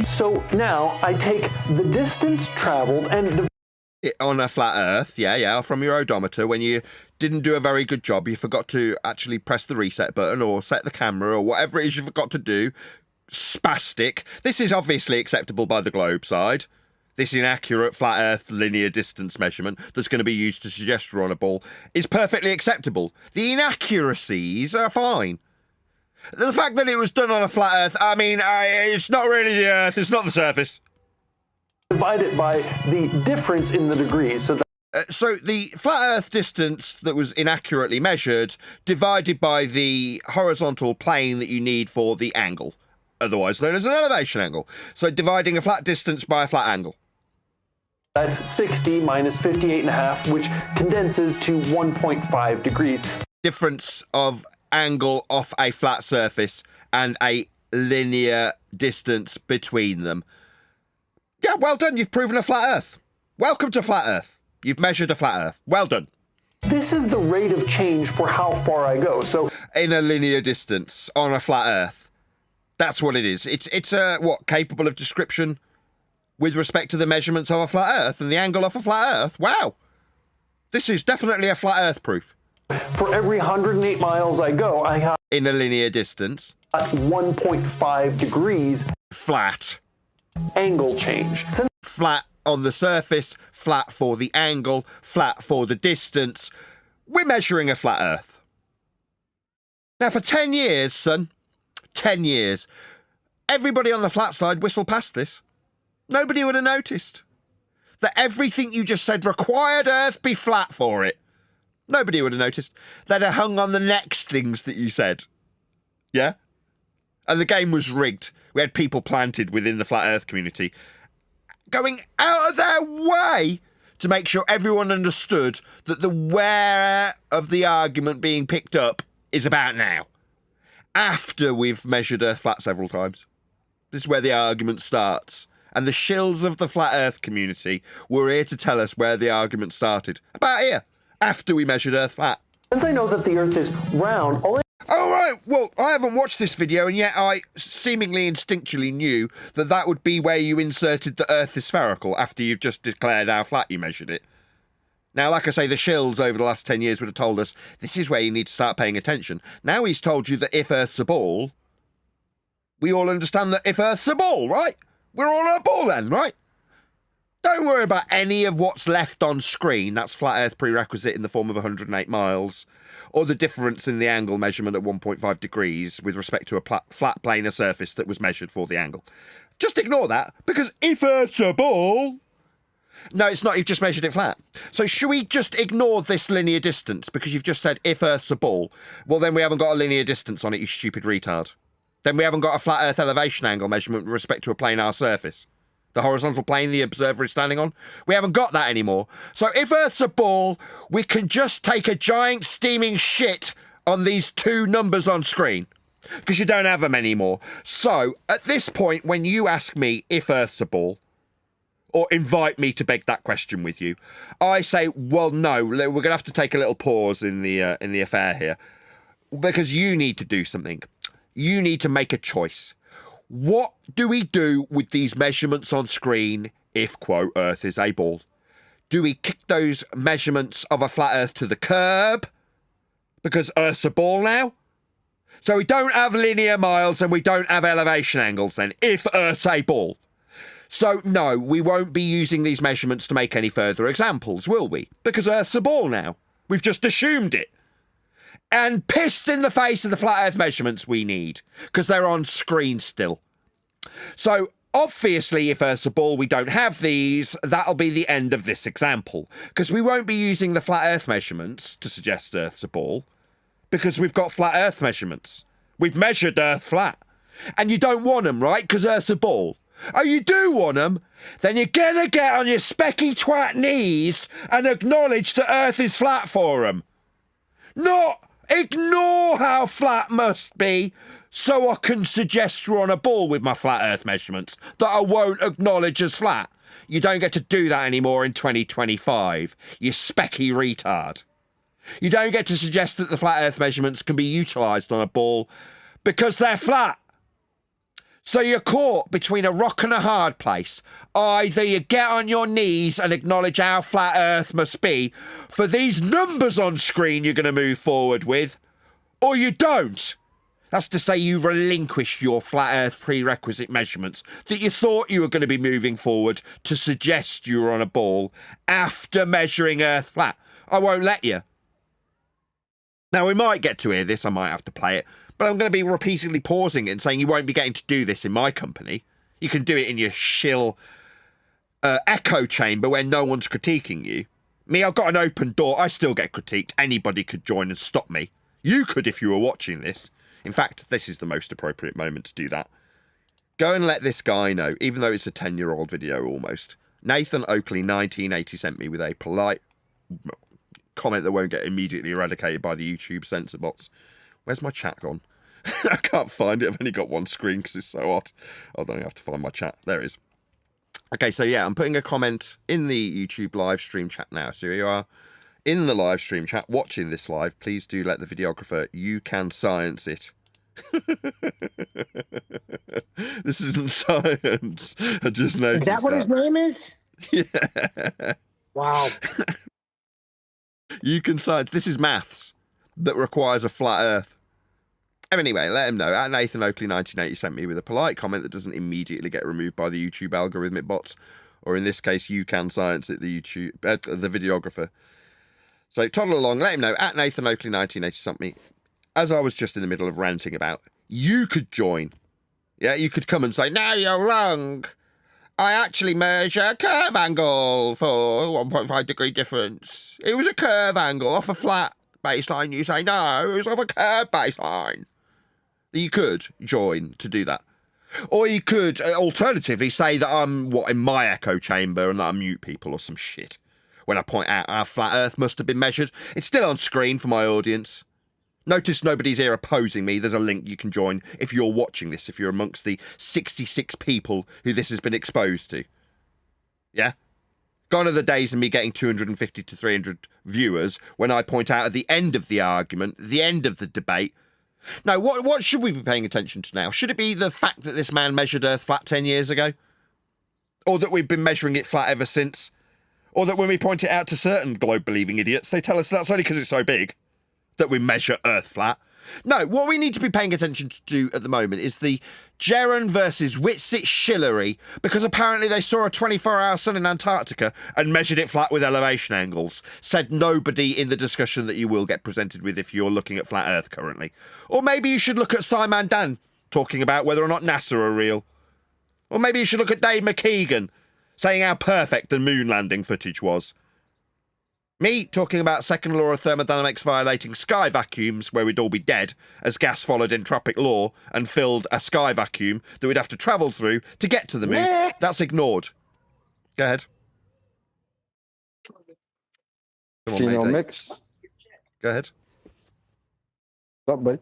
E: So now I take the distance traveled and
A: on a flat Earth, yeah, from your odometer, when you didn't do a very good job, you forgot to actually press the reset button or set the camera or whatever it is you forgot to do, spastic. This is obviously acceptable by the globe side. This inaccurate flat Earth linear distance measurement that's going to be used to suggest we're on a ball is perfectly acceptable. The inaccuracies are fine. The fact that it was done on a flat Earth, I mean, it's not really the Earth, it's not the surface.
E: divide it by the difference in the degrees.
A: So the flat Earth distance that was inaccurately measured divided by the horizontal plane that you need for the angle, otherwise known as an elevation angle. So dividing a flat distance by a flat angle.
E: That's 60 minus 58.5, which condenses to 1.5 degrees.
A: Difference of angle off a flat surface and a linear distance between them. Yeah, well done. You've proven a flat Earth. Welcome to flat Earth. You've measured a flat Earth. Well done.
E: This is the rate of change for how far I go. So
A: in a linear distance on a flat Earth. That's what it is. It's what, capable of description with respect to the measurements of a flat Earth and the angle of a flat Earth. Wow. This is definitely a flat Earth proof.
E: For every 108 miles I go, I have
A: in a linear distance
E: 1.5 degrees
A: flat
E: angle change.
A: Flat on the surface, flat for the angle, flat for the distance. We're measuring a flat Earth. Now for 10 years, son, 10 years, everybody on the flat side whistled past this. Nobody would have noticed that everything you just said required Earth be flat for it. Nobody would have noticed. They'd have hung on the next things that you said. Yeah? And the game was rigged. We had people planted within the flat Earth community going out of their way to make sure everyone understood that the where of the argument being picked up is about now. After we've measured Earth flat several times. This is where the argument starts. And the shills of the flat Earth community were here to tell us where the argument started. About here. After we measured Earth flat.
E: Since I know that the Earth is round,
A: Oh, right. Well, I haven't watched this video, and yet I seemingly instinctually knew that that would be where you inserted the Earth is spherical after you've just declared how flat you measured it. Now, like I say, the shills over the last 10 years would have told us this is where you need to start paying attention. Now he's told you that if Earth's a ball, we all understand that if Earth's a ball, right? We're all on a ball then, right? Don't worry about any of what's left on screen. That's flat Earth prerequisite in the form of 108 miles. Or the difference in the angle measurement at 1.5 degrees with respect to a flat planar surface that was measured for the angle. Just ignore that, because if Earth's a ball... No, it's not. You've just measured it flat. So should we just ignore this linear distance because you've just said if Earth's a ball? Well, then we haven't got a linear distance on it, you stupid retard. Then we haven't got a flat Earth elevation angle measurement with respect to a planar surface. The horizontal plane the observer is standing on. We haven't got that anymore. So if Earth's a ball, we can just take a giant steaming shit on these two numbers on screen. Because you don't have them anymore. So, at this point, when you ask me if Earth's a ball, or invite me to beg that question with you. I say, well, no, we're going to have to take a little pause in the affair here, because you need to do something. You need to make a choice. What do we do with these measurements on screen if, quote, Earth is a ball? Do we kick those measurements of a flat Earth to the curb because Earth's a ball now? So we don't have linear miles and we don't have elevation angles then, if Earth's a ball. So no, we won't be using these measurements to make any further examples, will we? Because Earth's a ball now. We've just assumed it. And pissed in the face of the flat Earth measurements we need, because they're on screen still. So obviously, if Earth's a ball, we don't have these. That'll be the end of this example, because we won't be using the flat Earth measurements to suggest Earth's a ball, because we've got flat Earth measurements. We've measured Earth flat. And you don't want them, right? Because Earth's a ball. Oh, you do want them? Then you're gonna get on your specky twat knees and acknowledge that Earth is flat for them. Not ignore how flat must be so I can suggest we're on a ball with my flat Earth measurements that I won't acknowledge as flat. You don't get to do that anymore in 2025, you specky retard. You don't get to suggest that the flat Earth measurements can be utilised on a ball because they're flat. So you're caught between a rock and a hard place. Either you get on your knees and acknowledge how flat Earth must be for these numbers on screen you're going to move forward with, or you don't. That's to say you relinquish your flat Earth prerequisite measurements that you thought you were going to be moving forward to suggest you were on a ball after measuring Earth flat. I won't let you. Now, we might get to hear this, I might have to play it, but I'm going to be repeatedly pausing it and saying you won't be getting to do this in my company. You can do it in your shill echo chamber where no one's critiquing you. Me, I've got an open door. I still get critiqued. Anybody could join and stop me. You could if you were watching this. In fact, this is the most appropriate moment to do that. Go and let this guy know, even though it's a 10-year-old video almost. Nathan Oakley, 1980, sent me with a polite comment that won't get immediately eradicated by the YouTube censor bots. Where's my chat gone? I can't find it. I've only got one screen because it's so hot. I don't have to find my chat. There it is. Okay, so yeah, I'm putting a comment in the YouTube live stream chat now. So you are in the live stream chat watching this live. Please do let the videographer, you can science it. This isn't science. I just noticed that.
B: Is that what his name is?
A: Yeah.
B: Wow.
A: You can science. This is maths that requires a flat Earth. Anyway, let him know. At Nathan Oakley 1980 sent me with a polite comment that doesn't immediately get removed by the YouTube algorithmic bots, or in this case, you can science it, the videographer. So toddle along. Let him know. At Nathan Oakley 1980 something. As I was just in the middle of ranting about, you could join. Yeah, you could come and say, no, you're wrong. I actually measure a curve angle for 1.5 degree difference. It was a curve angle off a flat baseline. You say, no, it was off a curve baseline. You could join to do that. Or you could alternatively say that I'm, in my echo chamber and that I mute people or some shit. When I point out how flat Earth must have been measured. It's still on screen for my audience. Notice nobody's here opposing me. There's a link you can join if you're watching this, if you're amongst the 66 people who this has been exposed to. Yeah? Gone are the days of me getting 250 to 300 viewers when I point out at the end of the argument, the end of the debate. No, what should we be paying attention to now? Should it be the fact that this man measured Earth flat 10 years ago? Or that we've been measuring it flat ever since? Or that when we point it out to certain globe-believing idiots, they tell us that's only because it's so big that we measure Earth flat. No, what we need to be paying attention to at the moment is the Geron versus Whitsitt shillery, because apparently they saw a 24-hour sun in Antarctica and measured it flat with elevation angles. Said nobody in the discussion that you will get presented with if you're looking at flat Earth currently. Or maybe you should look at Simon Dan talking about whether or not NASA are real. Or maybe you should look at Dave McKeegan saying how perfect the moon landing footage was. Me talking about second law of thermodynamics violating sky vacuums where we'd all be dead as gas followed entropic law and filled a sky vacuum that we'd have to travel through to get to the moon. That's ignored. Go ahead. Come on,
H: Female
A: Mayday.
H: mix.
A: Go ahead.
H: What's up, buddy?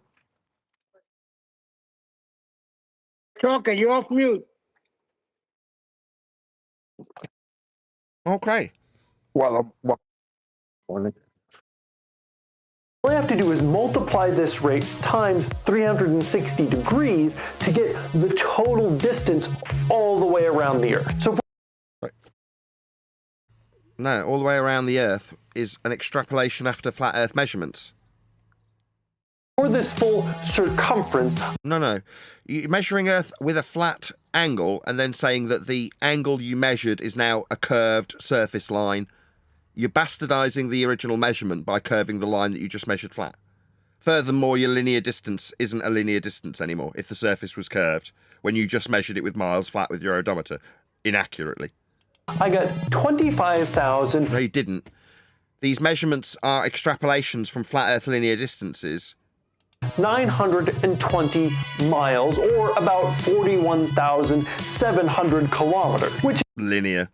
B: Chalker, you're off mute.
A: Okay.
H: Well, morning.
E: All I have to do is multiply this rate times 360 degrees to get the total distance all the way around the Earth. So
A: No, all the way around the Earth is an extrapolation after flat Earth measurements.
E: for this full circumference,
A: No. You're measuring Earth with a flat angle and then saying that the angle you measured is now a curved surface line. You're bastardizing the original measurement by curving the line that you just measured flat. Furthermore, your linear distance isn't a linear distance anymore if the surface was curved, when you just measured it with miles flat with your odometer, inaccurately.
E: I got 25,000.
A: No, you didn't. These measurements are extrapolations from flat Earth linear distances.
E: 920 miles, or about 41,700 kilometers, which
A: Linear.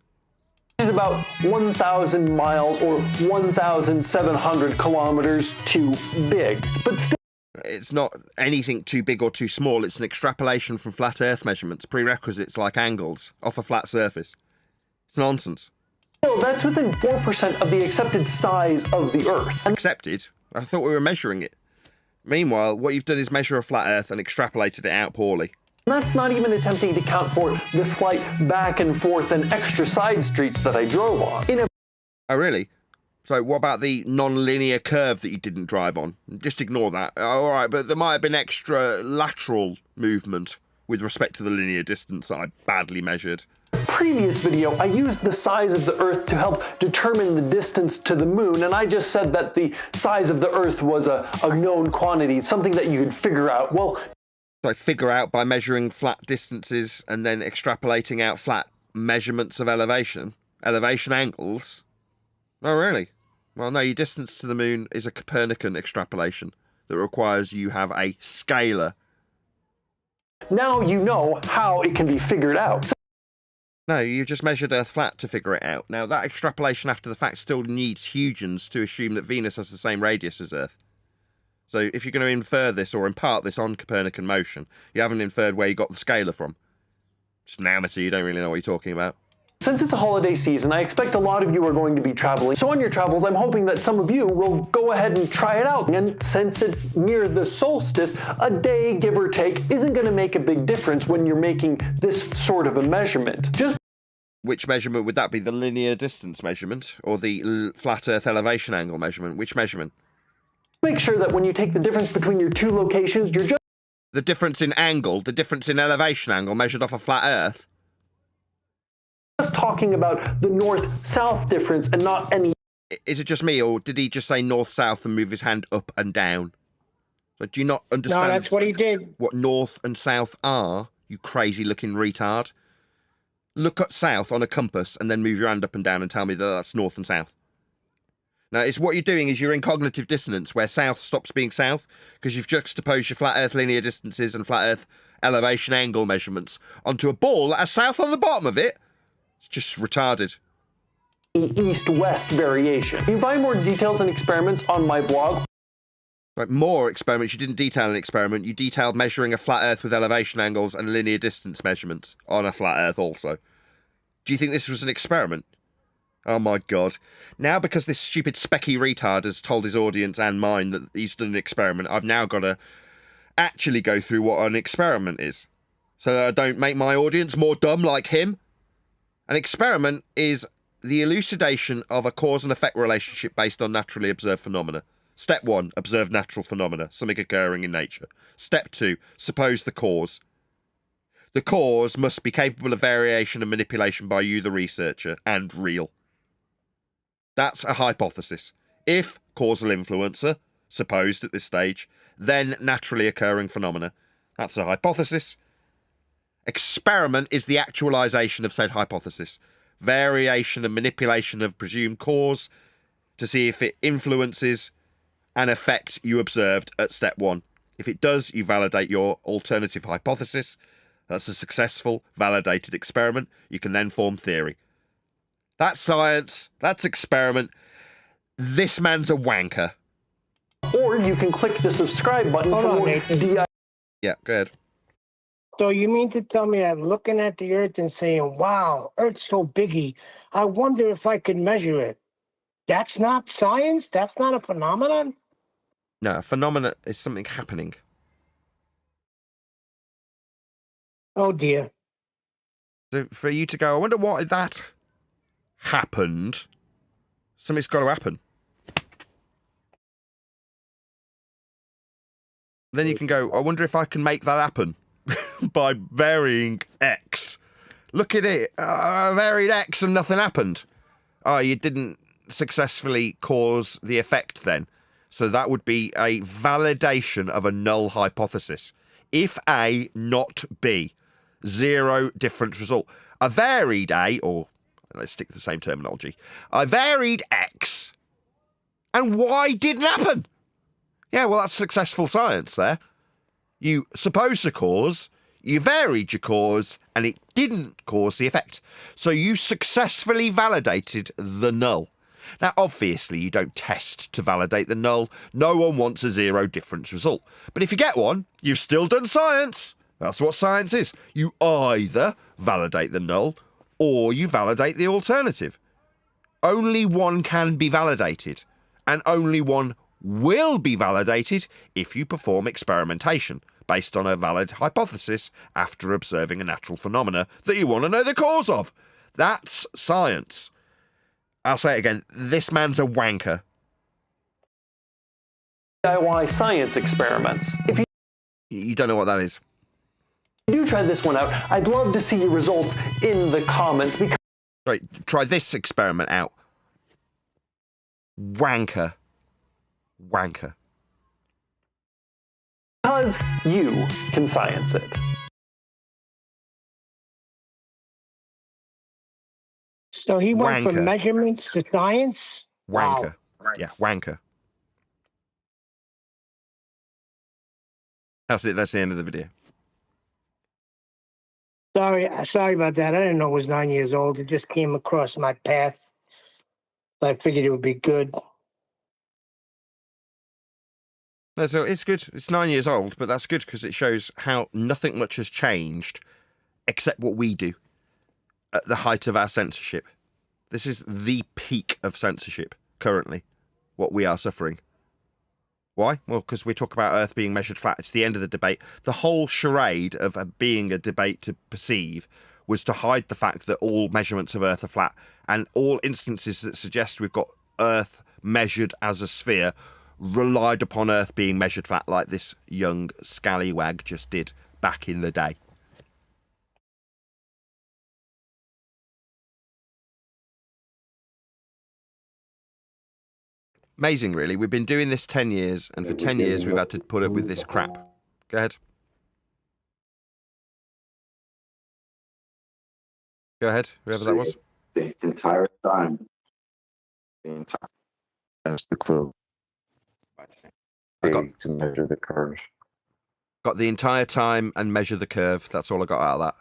E: is about 1,000 miles or 1,700 kilometers too big. But still,
A: It's not anything too big or too small. It's an extrapolation from flat Earth measurements, prerequisites like angles, off a flat surface. It's nonsense.
E: that's within 4% of the accepted size of the Earth. And
A: Accepted? I thought we were measuring it. Meanwhile, what you've done is measure a flat Earth and extrapolated it out poorly.
E: that's not even attempting to count for the slight back and forth and extra side streets that I drove on.
A: Oh, really? So what about the non-linear curve that you didn't drive on? Just ignore that. All right, but there might have been extra lateral movement with respect to the linear distance that I badly measured.
E: Previous video, I used the size of the Earth to help determine the distance to the moon, and I just said that the size of the Earth was a known quantity, something that you could figure out. Well,
A: So I figure out by measuring flat distances and then extrapolating out flat measurements of elevation angles. Oh, really? Well, no, your distance to the moon is a Copernican extrapolation that requires you have a scalar.
E: now you know how it can be figured out.
A: No, you just measured Earth flat to figure it out. Now, that extrapolation after the fact still needs Huygens to assume that Venus has the same radius as Earth. So if you're going to infer this or impart this on Copernican motion, you haven't inferred where you got the scalar from. Just an amateur, you don't really know what you're talking about.
E: Since it's a holiday season, I expect a lot of you are going to be traveling. So on your travels, I'm hoping that some of you will go ahead and try it out. And since it's near the solstice, a day, give or take, isn't going to make a big difference when you're making this sort of a measurement. Just
A: Which measurement would that be? The linear distance measurement or the flat Earth elevation angle measurement? Which measurement?
E: make sure that when you take the difference between your two locations, you're just
A: The difference in angle, the difference in elevation angle measured off a flat Earth?
E: talking about the north-south difference and not any.
A: Is it just me, or did he just say north-south and move his hand up and down? So do you not understand
B: No, that's what he did.
A: what north and south are, you crazy-looking retard? Look at south on a compass and then move your hand up and down and tell me that that's north and south. Now, it's what you're doing is you're in cognitive dissonance where south stops being south because you've juxtaposed your flat Earth linear distances and flat Earth elevation angle measurements onto a ball that has south on the bottom of it. It's just retarded.
E: East-west variation. You can find more details and experiments on my blog.
A: Like more experiments, you didn't detail an experiment, you detailed measuring a flat Earth with elevation angles and linear distance measurements on a flat Earth also. Do you think this was an experiment? Oh my god. Now because this stupid specky retard has told his audience and mine that he's done an experiment, I've now got to actually go through what an experiment is. So that I don't make my audience more dumb like him. An experiment is the elucidation of a cause and effect relationship based on naturally observed phenomena. Step 1, observe natural phenomena, something occurring in nature. Step 2, suppose the cause. The cause must be capable of variation and manipulation by you, the researcher, and real. That's a hypothesis. If causal influencer, supposed at this stage, then naturally occurring phenomena. That's a hypothesis. Experiment is the actualization of said hypothesis. Variation and manipulation of presumed cause to see if it influences an effect you observed at step 1. If it does, you validate your alternative hypothesis. That's a successful, validated experiment. You can then form theory. That's science. That's experiment. This man's a wanker.
E: Or you can click the subscribe button
B: Hold
E: for
B: on,
E: more
B: Nathan.
A: Yeah, go ahead.
B: So you mean to tell me that looking at the Earth and saying, wow, Earth's so biggy, I wonder if I could measure it. That's not science? That's not a phenomenon?
A: No, a phenomena is something happening.
B: Oh, dear.
A: So for you to go, I wonder what if that happened, something's got to happen. Then you can go, I wonder if I can make that happen by varying X. Look at it, I varied X and nothing happened. Oh, you didn't successfully cause the effect then. So that would be a validation of a null hypothesis. If A, not B, zero different result. A varied A, or let's stick to the same terminology, a varied X and Y didn't happen. Yeah, well, that's successful science there. You supposed a cause, you varied your cause, and it didn't cause the effect. So you successfully validated the null. Now, obviously, you don't test to validate the null. No one wants a zero difference result. But if you get one, you've still done science. That's what science is. You either validate the null or you validate the alternative. Only one can be validated, and only one will be validated if you perform experimentation based on a valid hypothesis after observing a natural phenomena that you want to know the cause of. That's science. I'll say it again, this man's a wanker.
E: DIY science experiments. If
A: You don't know what that is.
E: you do try this one out, I'd love to see your results in the comments because
A: Right, try this experiment out. Wanker. Wanker.
E: you can science it.
B: So he went
A: Wanker.
B: from measurements to science?
A: Wanker.
B: Wow.
A: Yeah, wanker. That's it, that's the end of the video.
B: Sorry about that. I didn't know it was 9 years old. It just came across my path. I figured it would be good.
A: No, so it's good. It's 9 years old, but that's good because it shows how nothing much has changed except what we do at the height of our censorship. This is the peak of censorship currently, what we are suffering. Why? Well, because we talk about Earth being measured flat. It's the end of the debate. The whole charade of being a debate to perceive was to hide the fact that all measurements of Earth are flat, and all instances that suggest we've got Earth measured as a sphere relied upon Earth being measured flat, like this young scallywag just did back in the day. Amazing, really. We've been doing this 10 years, and for 10 years we've had to put up with this crap. Go ahead. Go ahead, whoever that was.
H: The entire time. The entire. That's the clue.
A: I got
H: to measure the curve.
A: Got the entire time and measure the curve. That's all I got out of that.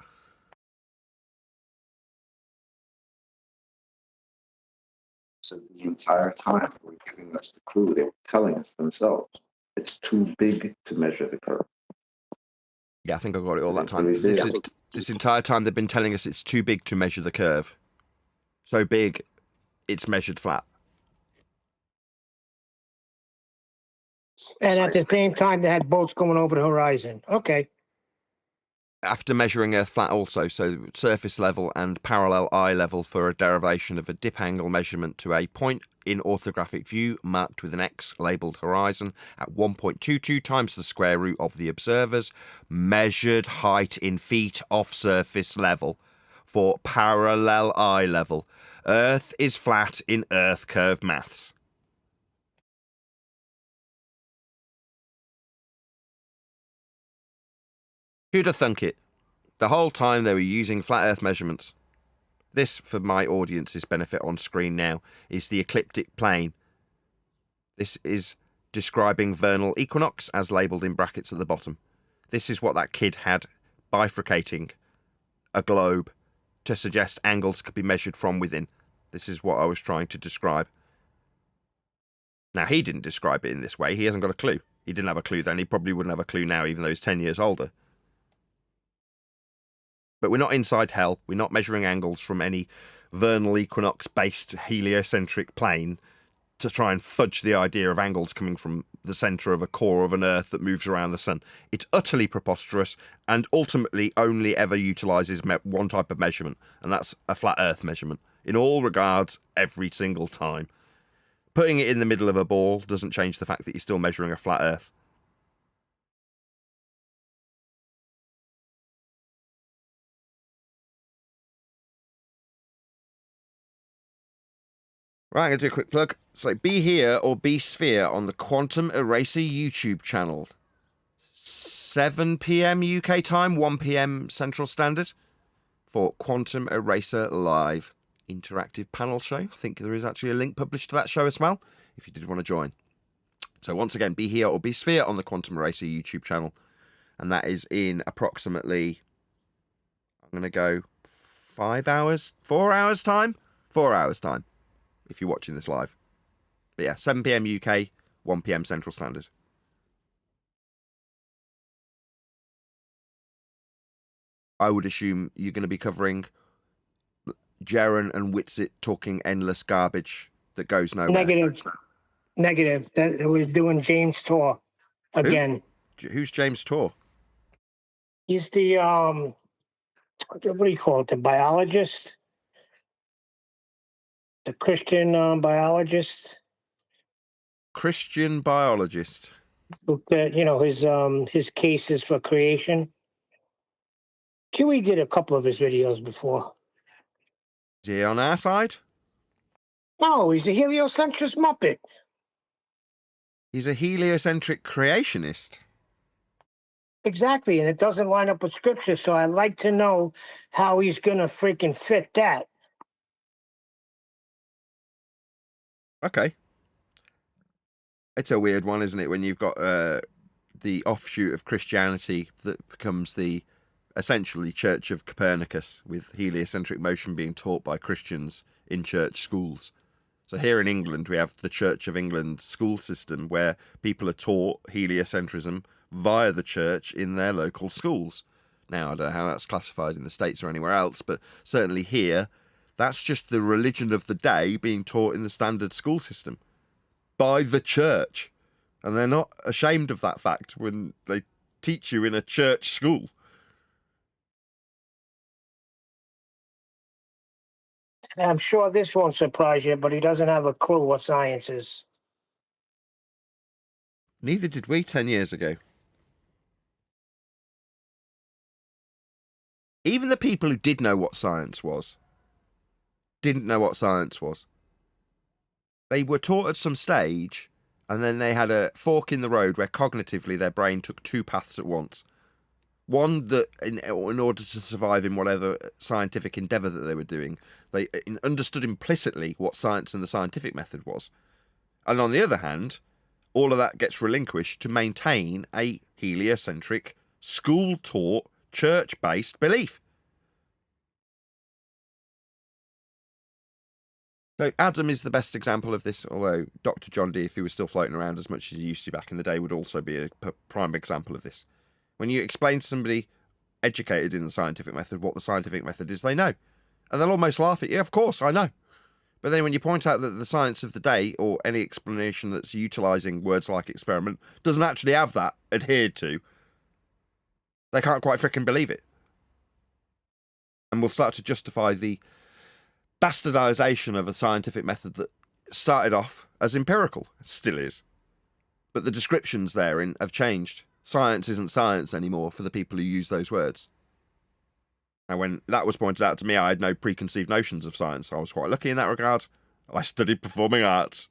H: So the entire time they were giving us the clue. They were telling us themselves it's too big to measure the curve.
A: Yeah, I think I got it all that time.
H: They did.
A: This entire time they've been telling us it's too big to measure the curve. So big, it's measured flat.
B: And at the same time, they had boats going over the horizon. Okay.
A: After measuring Earth flat also, so surface level and parallel eye level for a derivation of a dip angle measurement to a point in orthographic view marked with an X labelled horizon at 1.22 times the square root of the observer's measured height in feet off surface level for parallel eye level. Earth is flat in Earth curve maths. Who'd have thunk it? The whole time they were using flat Earth measurements. This, for my audience's benefit on screen now, is the ecliptic plane. This is describing vernal equinox, as labelled in brackets at the bottom. This is what that kid had bifurcating a globe to suggest angles could be measured from within. This is what I was trying to describe. Now, he didn't describe it in this way. He hasn't got a clue. He didn't have a clue then. He probably wouldn't have a clue now, even though he's 10 years older. But we're not inside hell. We're not measuring angles from any vernal equinox-based heliocentric plane to try and fudge the idea of angles coming from the centre of a core of an Earth that moves around the sun. It's utterly preposterous and ultimately only ever utilises one type of measurement, and that's a flat Earth measurement. In all regards, every single time. Putting it in the middle of a ball doesn't change the fact that you're still measuring a flat Earth. Right, I'm going to do a quick plug. So, be here or be sphere on the Quantum Eraser YouTube channel. 7 p.m. UK time, 1 p.m. Central Standard for Quantum Eraser Live interactive panel show. I think there is actually a link published to that show as well, if you did want to join. So once again, be here or be sphere on the Quantum Eraser YouTube channel. And that is in approximately, I'm going to go 4 hours time, if you're watching this live. But yeah, 7 p.m. UK, 1 p.m. Central Standard. I would assume you're going to be covering Jaren and Whitsit talking endless garbage that goes nowhere.
B: Negative. That we're doing James Tor again.
A: Who's James Tor?
B: He's the what do you call it? The biologist, the Christian biologist.
A: Christian biologist.
B: His cases for creation. Huey did a couple of his videos before.
A: Is he on our side?
B: No, he's a heliocentrist muppet.
A: He's a heliocentric creationist.
B: Exactly, and it doesn't line up with scripture, so I'd like to know how he's going to freaking fit that.
A: Okay. It's a weird one, isn't it, when you've got the offshoot of Christianity that becomes the essentially Church of Copernicus, with heliocentric motion being taught by Christians in church schools. So here in England, we have the Church of England school system where people are taught heliocentrism via the church in their local schools. Now, I don't know how that's classified in the States or anywhere else, but certainly here, that's just the religion of the day being taught in the standard school system by the church. And they're not ashamed of that fact when they teach you in a church school.
B: I'm sure this won't surprise you, but he doesn't have a clue what science is.
A: Neither did we 10 years ago. Even the people who did know what science was, didn't know what science was. They were taught at some stage, and then they had a fork in the road where cognitively their brain took two paths at once. One that, in order to survive in whatever scientific endeavour that they were doing, they understood implicitly what science and the scientific method was. And on the other hand, all of that gets relinquished to maintain a heliocentric, school-taught, church-based belief. So Adam is the best example of this, although Dr. John Dee, if he was still floating around as much as he used to back in the day, would also be a prime example of this. When you explain to somebody educated in the scientific method what the scientific method is, they know. And they'll almost laugh at you. Of course, I know. But then when you point out that the science of the day, or any explanation that's utilising words like experiment, doesn't actually have that adhered to, they can't quite frickin' believe it. And we'll start to justify the bastardisation of a scientific method that started off as empirical. It still is. But the descriptions therein have changed. Science isn't science anymore for the people who use those words. Now, when that was pointed out to me, I had no preconceived notions of science. I was quite lucky in that regard. I studied performing arts.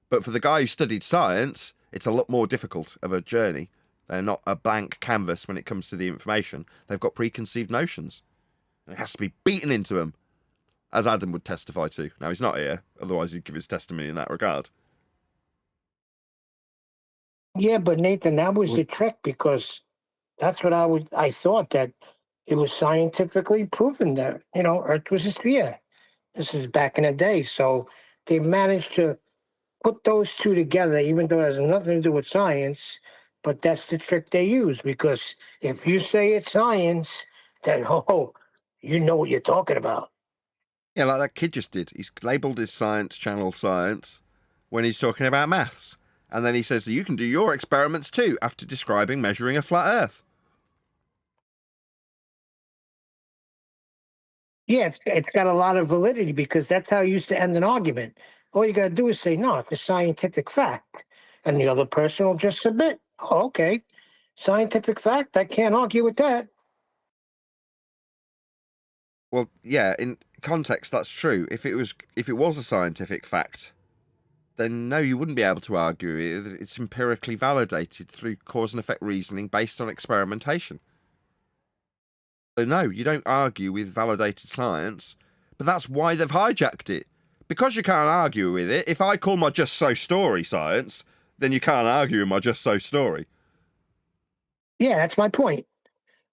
A: But for the guy who studied science, it's a lot more difficult of a journey. They're not a blank canvas when it comes to the information. They've got preconceived notions. And it has to be beaten into them, as Adam would testify to. Now, he's not here, otherwise he'd give his testimony in that regard.
B: Yeah, but Nathan, that was the trick, because that's what I thought, that it was scientifically proven that, Earth was a sphere. This is back in the day. So they managed to put those two together, even though it has nothing to do with science, but that's the trick they use, because if you say it's science, then, You know what you're talking about.
A: Yeah, like that kid just did. He's labelled his science channel science when he's talking about maths. And then he says that you can do your experiments too after describing measuring a flat Earth.
B: Yeah, it's got a lot of validity because that's how you used to end an argument. All you got to do is say, no, it's a scientific fact. And the other person will just submit. Oh, okay. Scientific fact. I can't argue with that.
A: Well, yeah, in context, that's true. If it was a scientific fact, then no, you wouldn't be able to argue it. It's empirically validated through cause and effect reasoning based on experimentation. So no, you don't argue with validated science, but that's why they've hijacked it. Because you can't argue with it, if I call my just so story science, then you can't argue with my just so story.
B: Yeah, that's my point.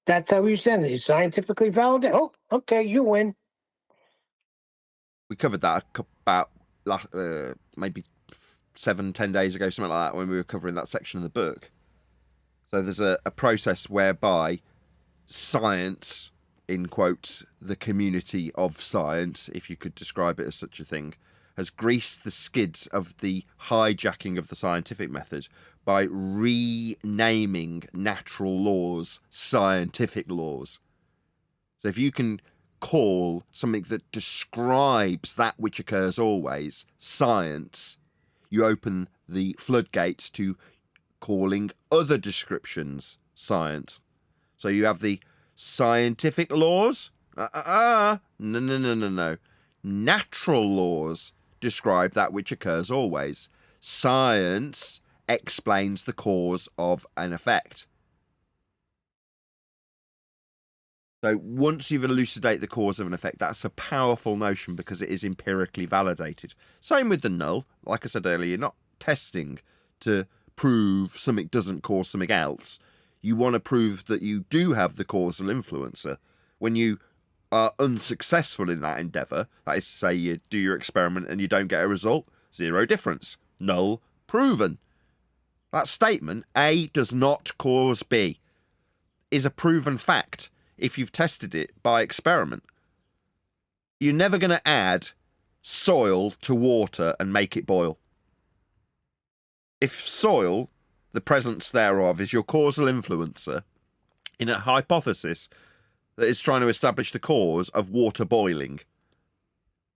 B: That's how you send it. It's scientifically validated. Oh, okay, you win.
A: We covered that about maybe 7-10 days ago, something like that, when we were covering that section of the book. So there's a process whereby science, in quotes, the community of science, if you could describe it as such a thing, has greased the skids of the hijacking of the scientific method by renaming natural laws scientific laws. So if you can call something that describes that which occurs always science, you open the floodgates to calling other descriptions science. So you have the scientific laws. No. Natural laws describe that which occurs always. Science explains the cause of an effect. So once you've elucidated the cause of an effect, that's a powerful notion because it is empirically validated. Same with the null. Like I said earlier, you're not testing to prove something doesn't cause something else. You want to prove that you do have the causal influencer. When you are unsuccessful in that endeavour, that is to say you do your experiment and you don't get a result, zero difference. Null proven. That statement, A does not cause B, is a proven fact if you've tested it by experiment. You're never going to add soil to water and make it boil. If soil, the presence thereof, is your causal influencer in a hypothesis that is trying to establish the cause of water boiling,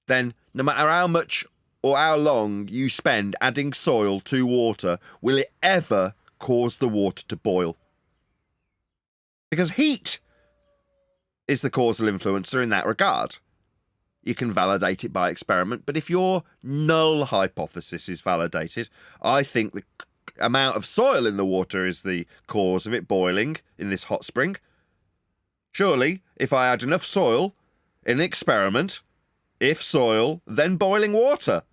A: then no matter how much or how long you spend adding soil to water, will it ever cause the water to boil? Because heat is the causal influencer in that regard. You can validate it by experiment, but if your null hypothesis is validated, I think the amount of soil in the water is the cause of it boiling in this hot spring. Surely, if I add enough soil in an experiment, if soil, then boiling water,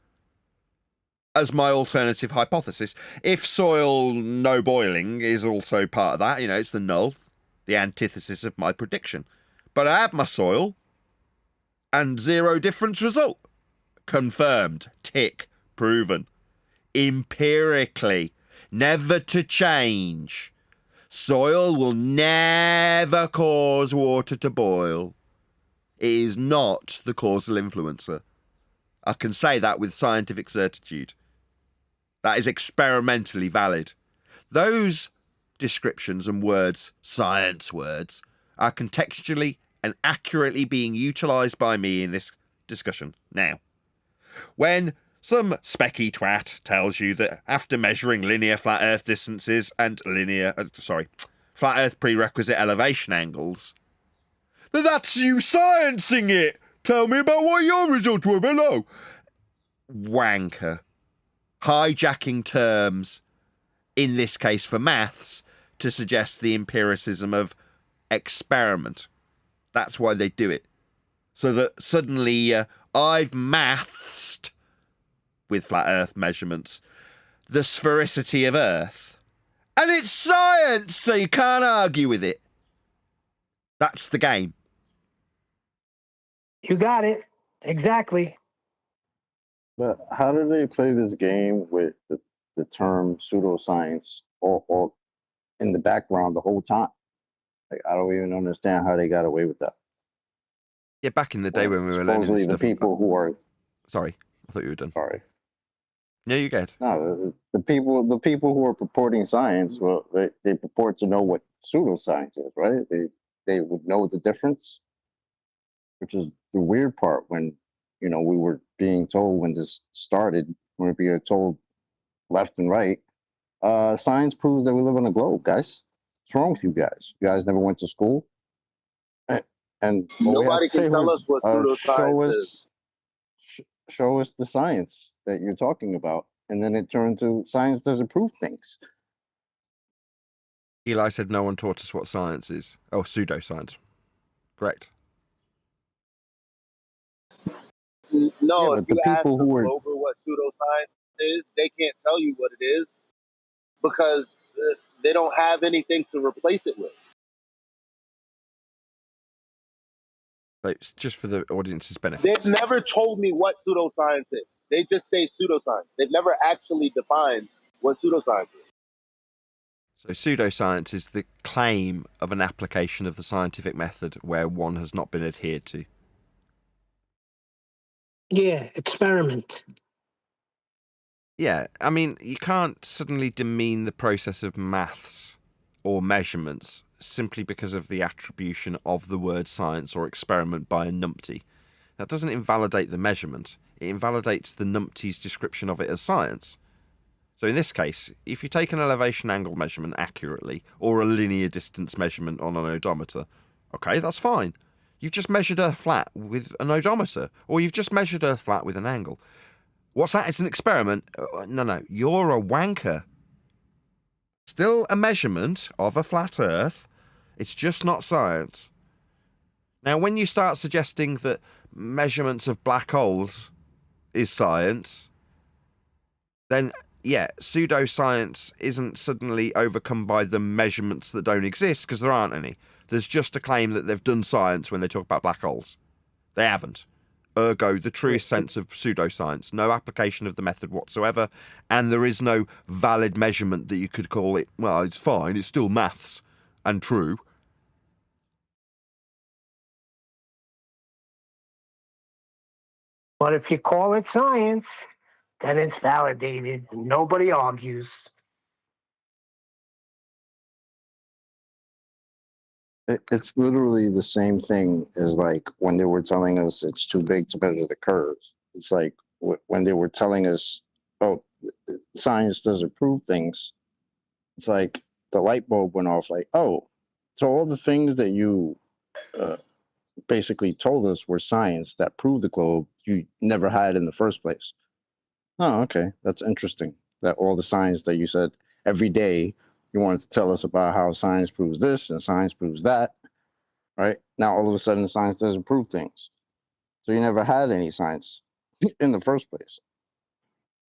A: as my alternative hypothesis. If soil, no boiling, is also part of that, it's the null, the antithesis of my prediction. But I add my soil, and zero difference result. Confirmed. Tick. Proven. Empirically. Never to change. Soil will never cause water to boil. It is not the causal influencer. I can say that with scientific certitude. That is experimentally valid. Those descriptions and words, science words, are contextually and accurately being utilised by me in this discussion now. When some specky twat tells you that after measuring linear flat Earth distances and flat Earth prerequisite elevation angles, that's you sciencing it! Tell me about what your results were below! Wanker. Hijacking terms, in this case for maths, to suggest the empiricism of experiment. That's why they do it. So that suddenly I've mathsed, with flat Earth measurements, the sphericity of Earth. And it's science, so you can't argue with it. That's the game.
B: You got it. Exactly.
I: But how do they play this game with the term pseudoscience or in the background the whole time? Like, I don't even understand how they got away with that.
A: Yeah, back in the day when we were learning
I: supposedly
A: this
I: the
A: stuff.
I: people who are
A: Sorry, I thought you were done.
I: sorry.
A: Yeah, you get.
I: No, the people who are purporting science, well, they purport to know what pseudoscience is, right? They would know the difference, which is the weird part when, we were being told when this started, we were being told left and right, science proves that we live on a globe, guys. What's wrong with you guys? You guys never went to school? And all we had
J: Nobody
I: to say
J: can tell us
I: was,
J: what pseudoscience is.
I: show us the science that you're talking about. And then it turned to science doesn't prove things.
A: Eli said no one taught us what science is. Oh, pseudoscience. Correct.
J: No,
I: Yeah,
J: if
I: but the
J: you ask
I: people
J: the
I: who were
J: Glober what pseudoscience is, they can't tell you what it is because they don't have anything to replace it with.
A: So it's just for the audience's benefit.
J: They've never told me what pseudoscience is. They just say pseudoscience. They've never actually defined what pseudoscience is.
A: So pseudoscience is the claim of an application of the scientific method where one has not been adhered to.
B: Yeah, experiment.
A: Yeah, I mean, you can't suddenly demean the process of maths or measurements simply because of the attribution of the word science or experiment by a numpty. That doesn't invalidate the measurement. It invalidates the numpty's description of it as science. So in this case, if you take an elevation angle measurement accurately, or a linear distance measurement on an odometer, okay, that's fine. You've just measured Earth flat with an odometer, or you've just measured Earth flat with an angle. What's that? It's an experiment? No, you're a wanker. Still a measurement of a flat Earth. It's just not science. Now, when you start suggesting that measurements of black holes is science, then yeah, pseudoscience isn't suddenly overcome by the measurements that don't exist, because there aren't any. There's just a claim that they've done science when they talk about black holes. They haven't. Ergo, the truest sense of pseudoscience. No application of the method whatsoever, and there is no valid measurement that you could call it, well, it's fine, it's still maths and true.
B: But if you call it science, then it's validated. Nobody argues.
I: It's literally the same thing as like when they were telling us it's too big to measure the curves. It's like when they were telling us, oh, science doesn't prove things. It's like the light bulb went off like, oh, so all the things that you basically told us were science that proved the globe, you never had in the first place. Oh, okay. That's interesting. That all the science that you said every day, you wanted to tell us about how science proves this and science proves that, right? Now, all of a sudden, science doesn't prove things. So you never had any science in the first place.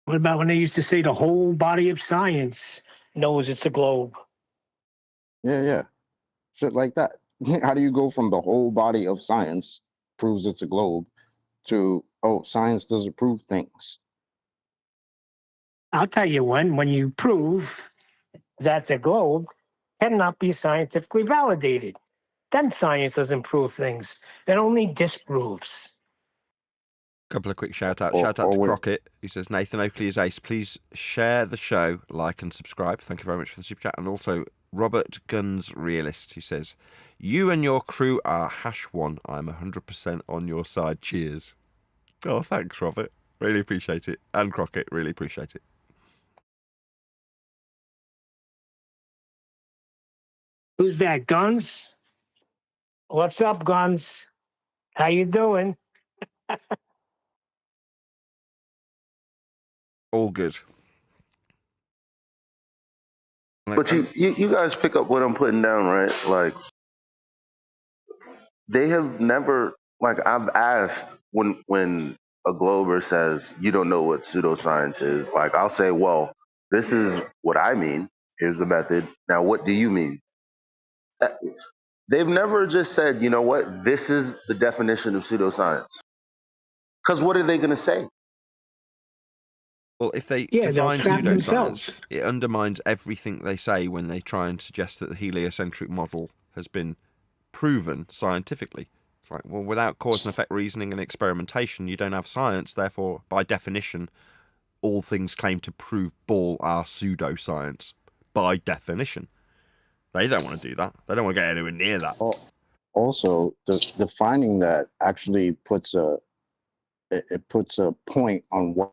B: What about when they used to say the whole body of science knows it's a globe?
I: Yeah. Shit like that. How do you go from the whole body of science proves it's a globe to, oh, science doesn't prove things?
B: I'll tell you when you prove that the globe cannot be scientifically validated, then science doesn't prove things. It only disproves.
A: Couple of quick shout outs. Shout out to Crockett, who says Nathan Oakley is ace. Please share the show, like and subscribe. Thank you very much for the super chat. And also Robert Guns Realist, who says, you and your crew are #1. I'm 100% on your side. Cheers. Oh, thanks, Robert. Really appreciate it. And Crockett, really appreciate it.
B: Who's that, Guns? What's up, Guns? How you doing?
A: All good.
J: But you guys pick up what I'm putting down, right? Like, they have never, like, I've asked when a Glober says you don't know what pseudoscience is, like, I'll say, well, this is what I mean. Here's the method. Now, what do you mean? They've never just said, you know what, this is the definition of pseudoscience. Because what are they going to say?
A: Well, if they
B: Yeah,
A: define
B: they'll trap
A: pseudoscience,
B: themselves.
A: it undermines everything they say when they try and suggest that the heliocentric model has been proven scientifically. It's like, well, without cause and effect reasoning and experimentation, you don't have science. Therefore, by definition, all things claim to prove ball are pseudoscience. By definition. They don't want to do that. They don't want to get anywhere near that.
I: Also, defining that actually puts a point on what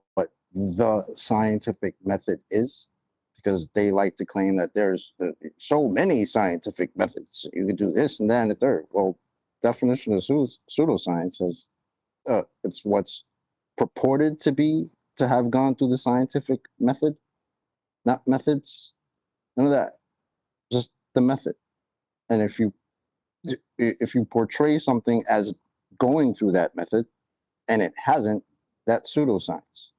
I: the scientific method is, because they like to claim that there's so many scientific methods. You can do this and that and the third. Well, definition of pseudoscience is it's what's purported to have gone through the scientific method, not methods, none of that, just the method. And if you portray something as going through that method and it hasn't, that's pseudoscience.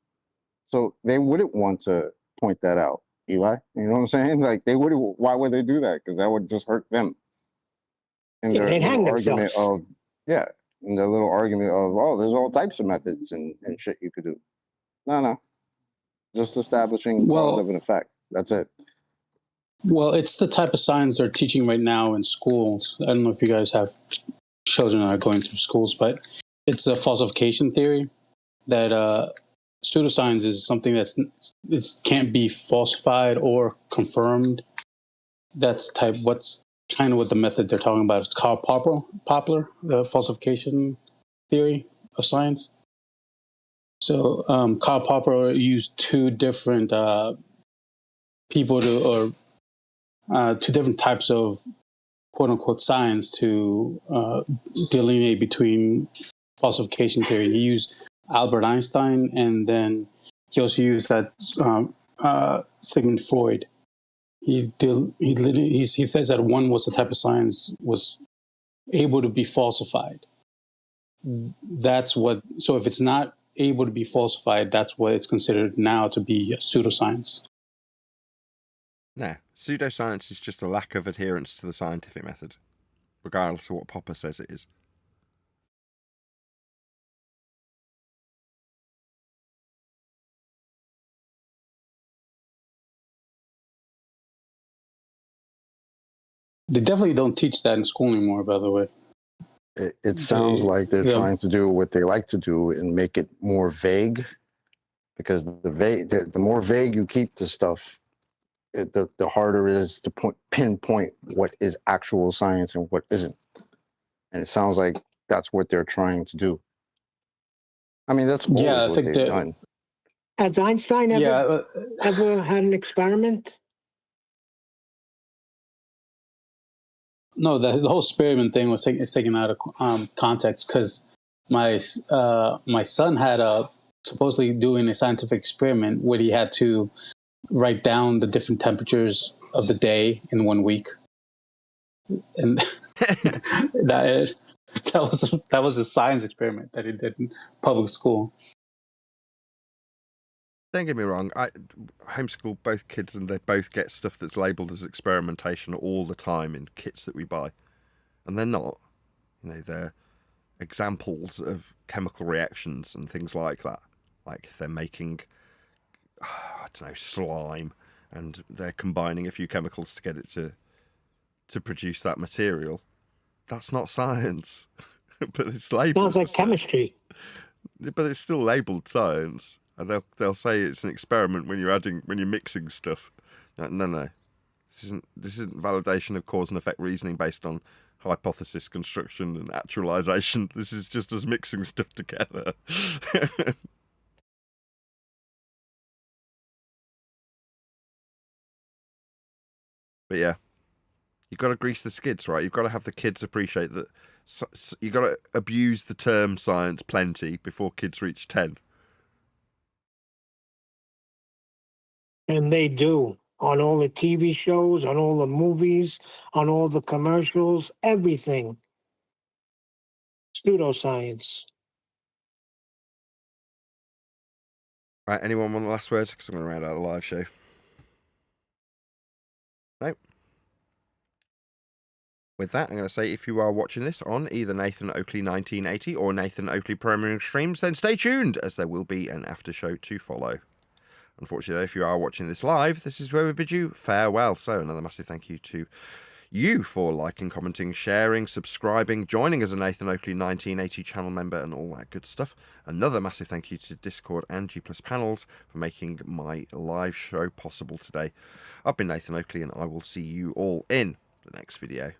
I: So they wouldn't want to point that out, Eli. You know what I'm saying? Like they wouldn't. Why would they do that? Because that would just hurt them. And
B: Yeah,
I: their
B: they'd hang
I: little argument
B: themselves.
I: and their little argument of, oh, there's all types of methods and shit you could do. No, just establishing cause of an effect. That's it.
K: Well, it's the type of science they're teaching right now in schools. I don't know if you guys have children that are going through schools, but it's a falsification theory that pseudoscience is something it can't be falsified or confirmed. That's what's kind of what the method they're talking about. It's called Poplar, the falsification theory of science. So Karl Popper used two different two different types of quote unquote science to delineate between falsification theory. He used Albert Einstein, and then he also used that Sigmund Freud. He says that one was the type of science was able to be falsified. That's what. So if it's not able to be falsified, that's what it's considered now to be pseudoscience.
A: No, pseudoscience is just a lack of adherence to the scientific method, regardless of what Popper says it is.
K: They definitely don't teach that in school anymore, by the way.
I: It sounds like they're trying to do what they like to do and make it more vague, because the more vague you keep the stuff, the harder it is to pinpoint what is actual science and what isn't. And it sounds like that's what they're trying to do. I mean, that's always what they've done.
B: Has Einstein ever had an experiment?
K: No, the whole experiment thing was taken out of context, because my son had supposedly doing a scientific experiment where he had to write down the different temperatures of the day in 1 week, and that was a science experiment that he did in public school.
A: Don't get me wrong, I homeschool both kids and they both get stuff that's labelled as experimentation all the time in kits that we buy. And they're not. They're examples of chemical reactions and things like that. Like if they're making, I don't know, slime, and they're combining a few chemicals to get it to produce that material. That's not science. But it's labelled.
B: Sounds like chemistry. But
A: it's still labelled science. And they'll say it's an experiment when you're mixing stuff. No. This isn't validation of cause and effect reasoning based on hypothesis construction and actualization. This is just us mixing stuff together. But yeah, you've got to grease the skids, right? You've got to have the kids appreciate that. You've got to abuse the term science plenty before kids reach 10.
B: And they do, on all the TV shows, on all the movies, on all the commercials, everything. Pseudoscience.
A: Right, anyone want the last word? Because I'm going to round out the live show. No? With that, I'm going to say if you are watching this on either Nathan Oakley 1980 or Nathan Oakley Premiering Streams, then stay tuned, as there will be an after show to follow. Unfortunately, if you are watching this live, this is where we bid you farewell. So another massive thank you to you for liking, commenting, sharing, subscribing, joining as a Nathan Oakley 1980 channel member and all that good stuff. Another massive thank you to Discord and G+ Panels for making my live show possible today. I've been Nathan Oakley and I will see you all in the next video.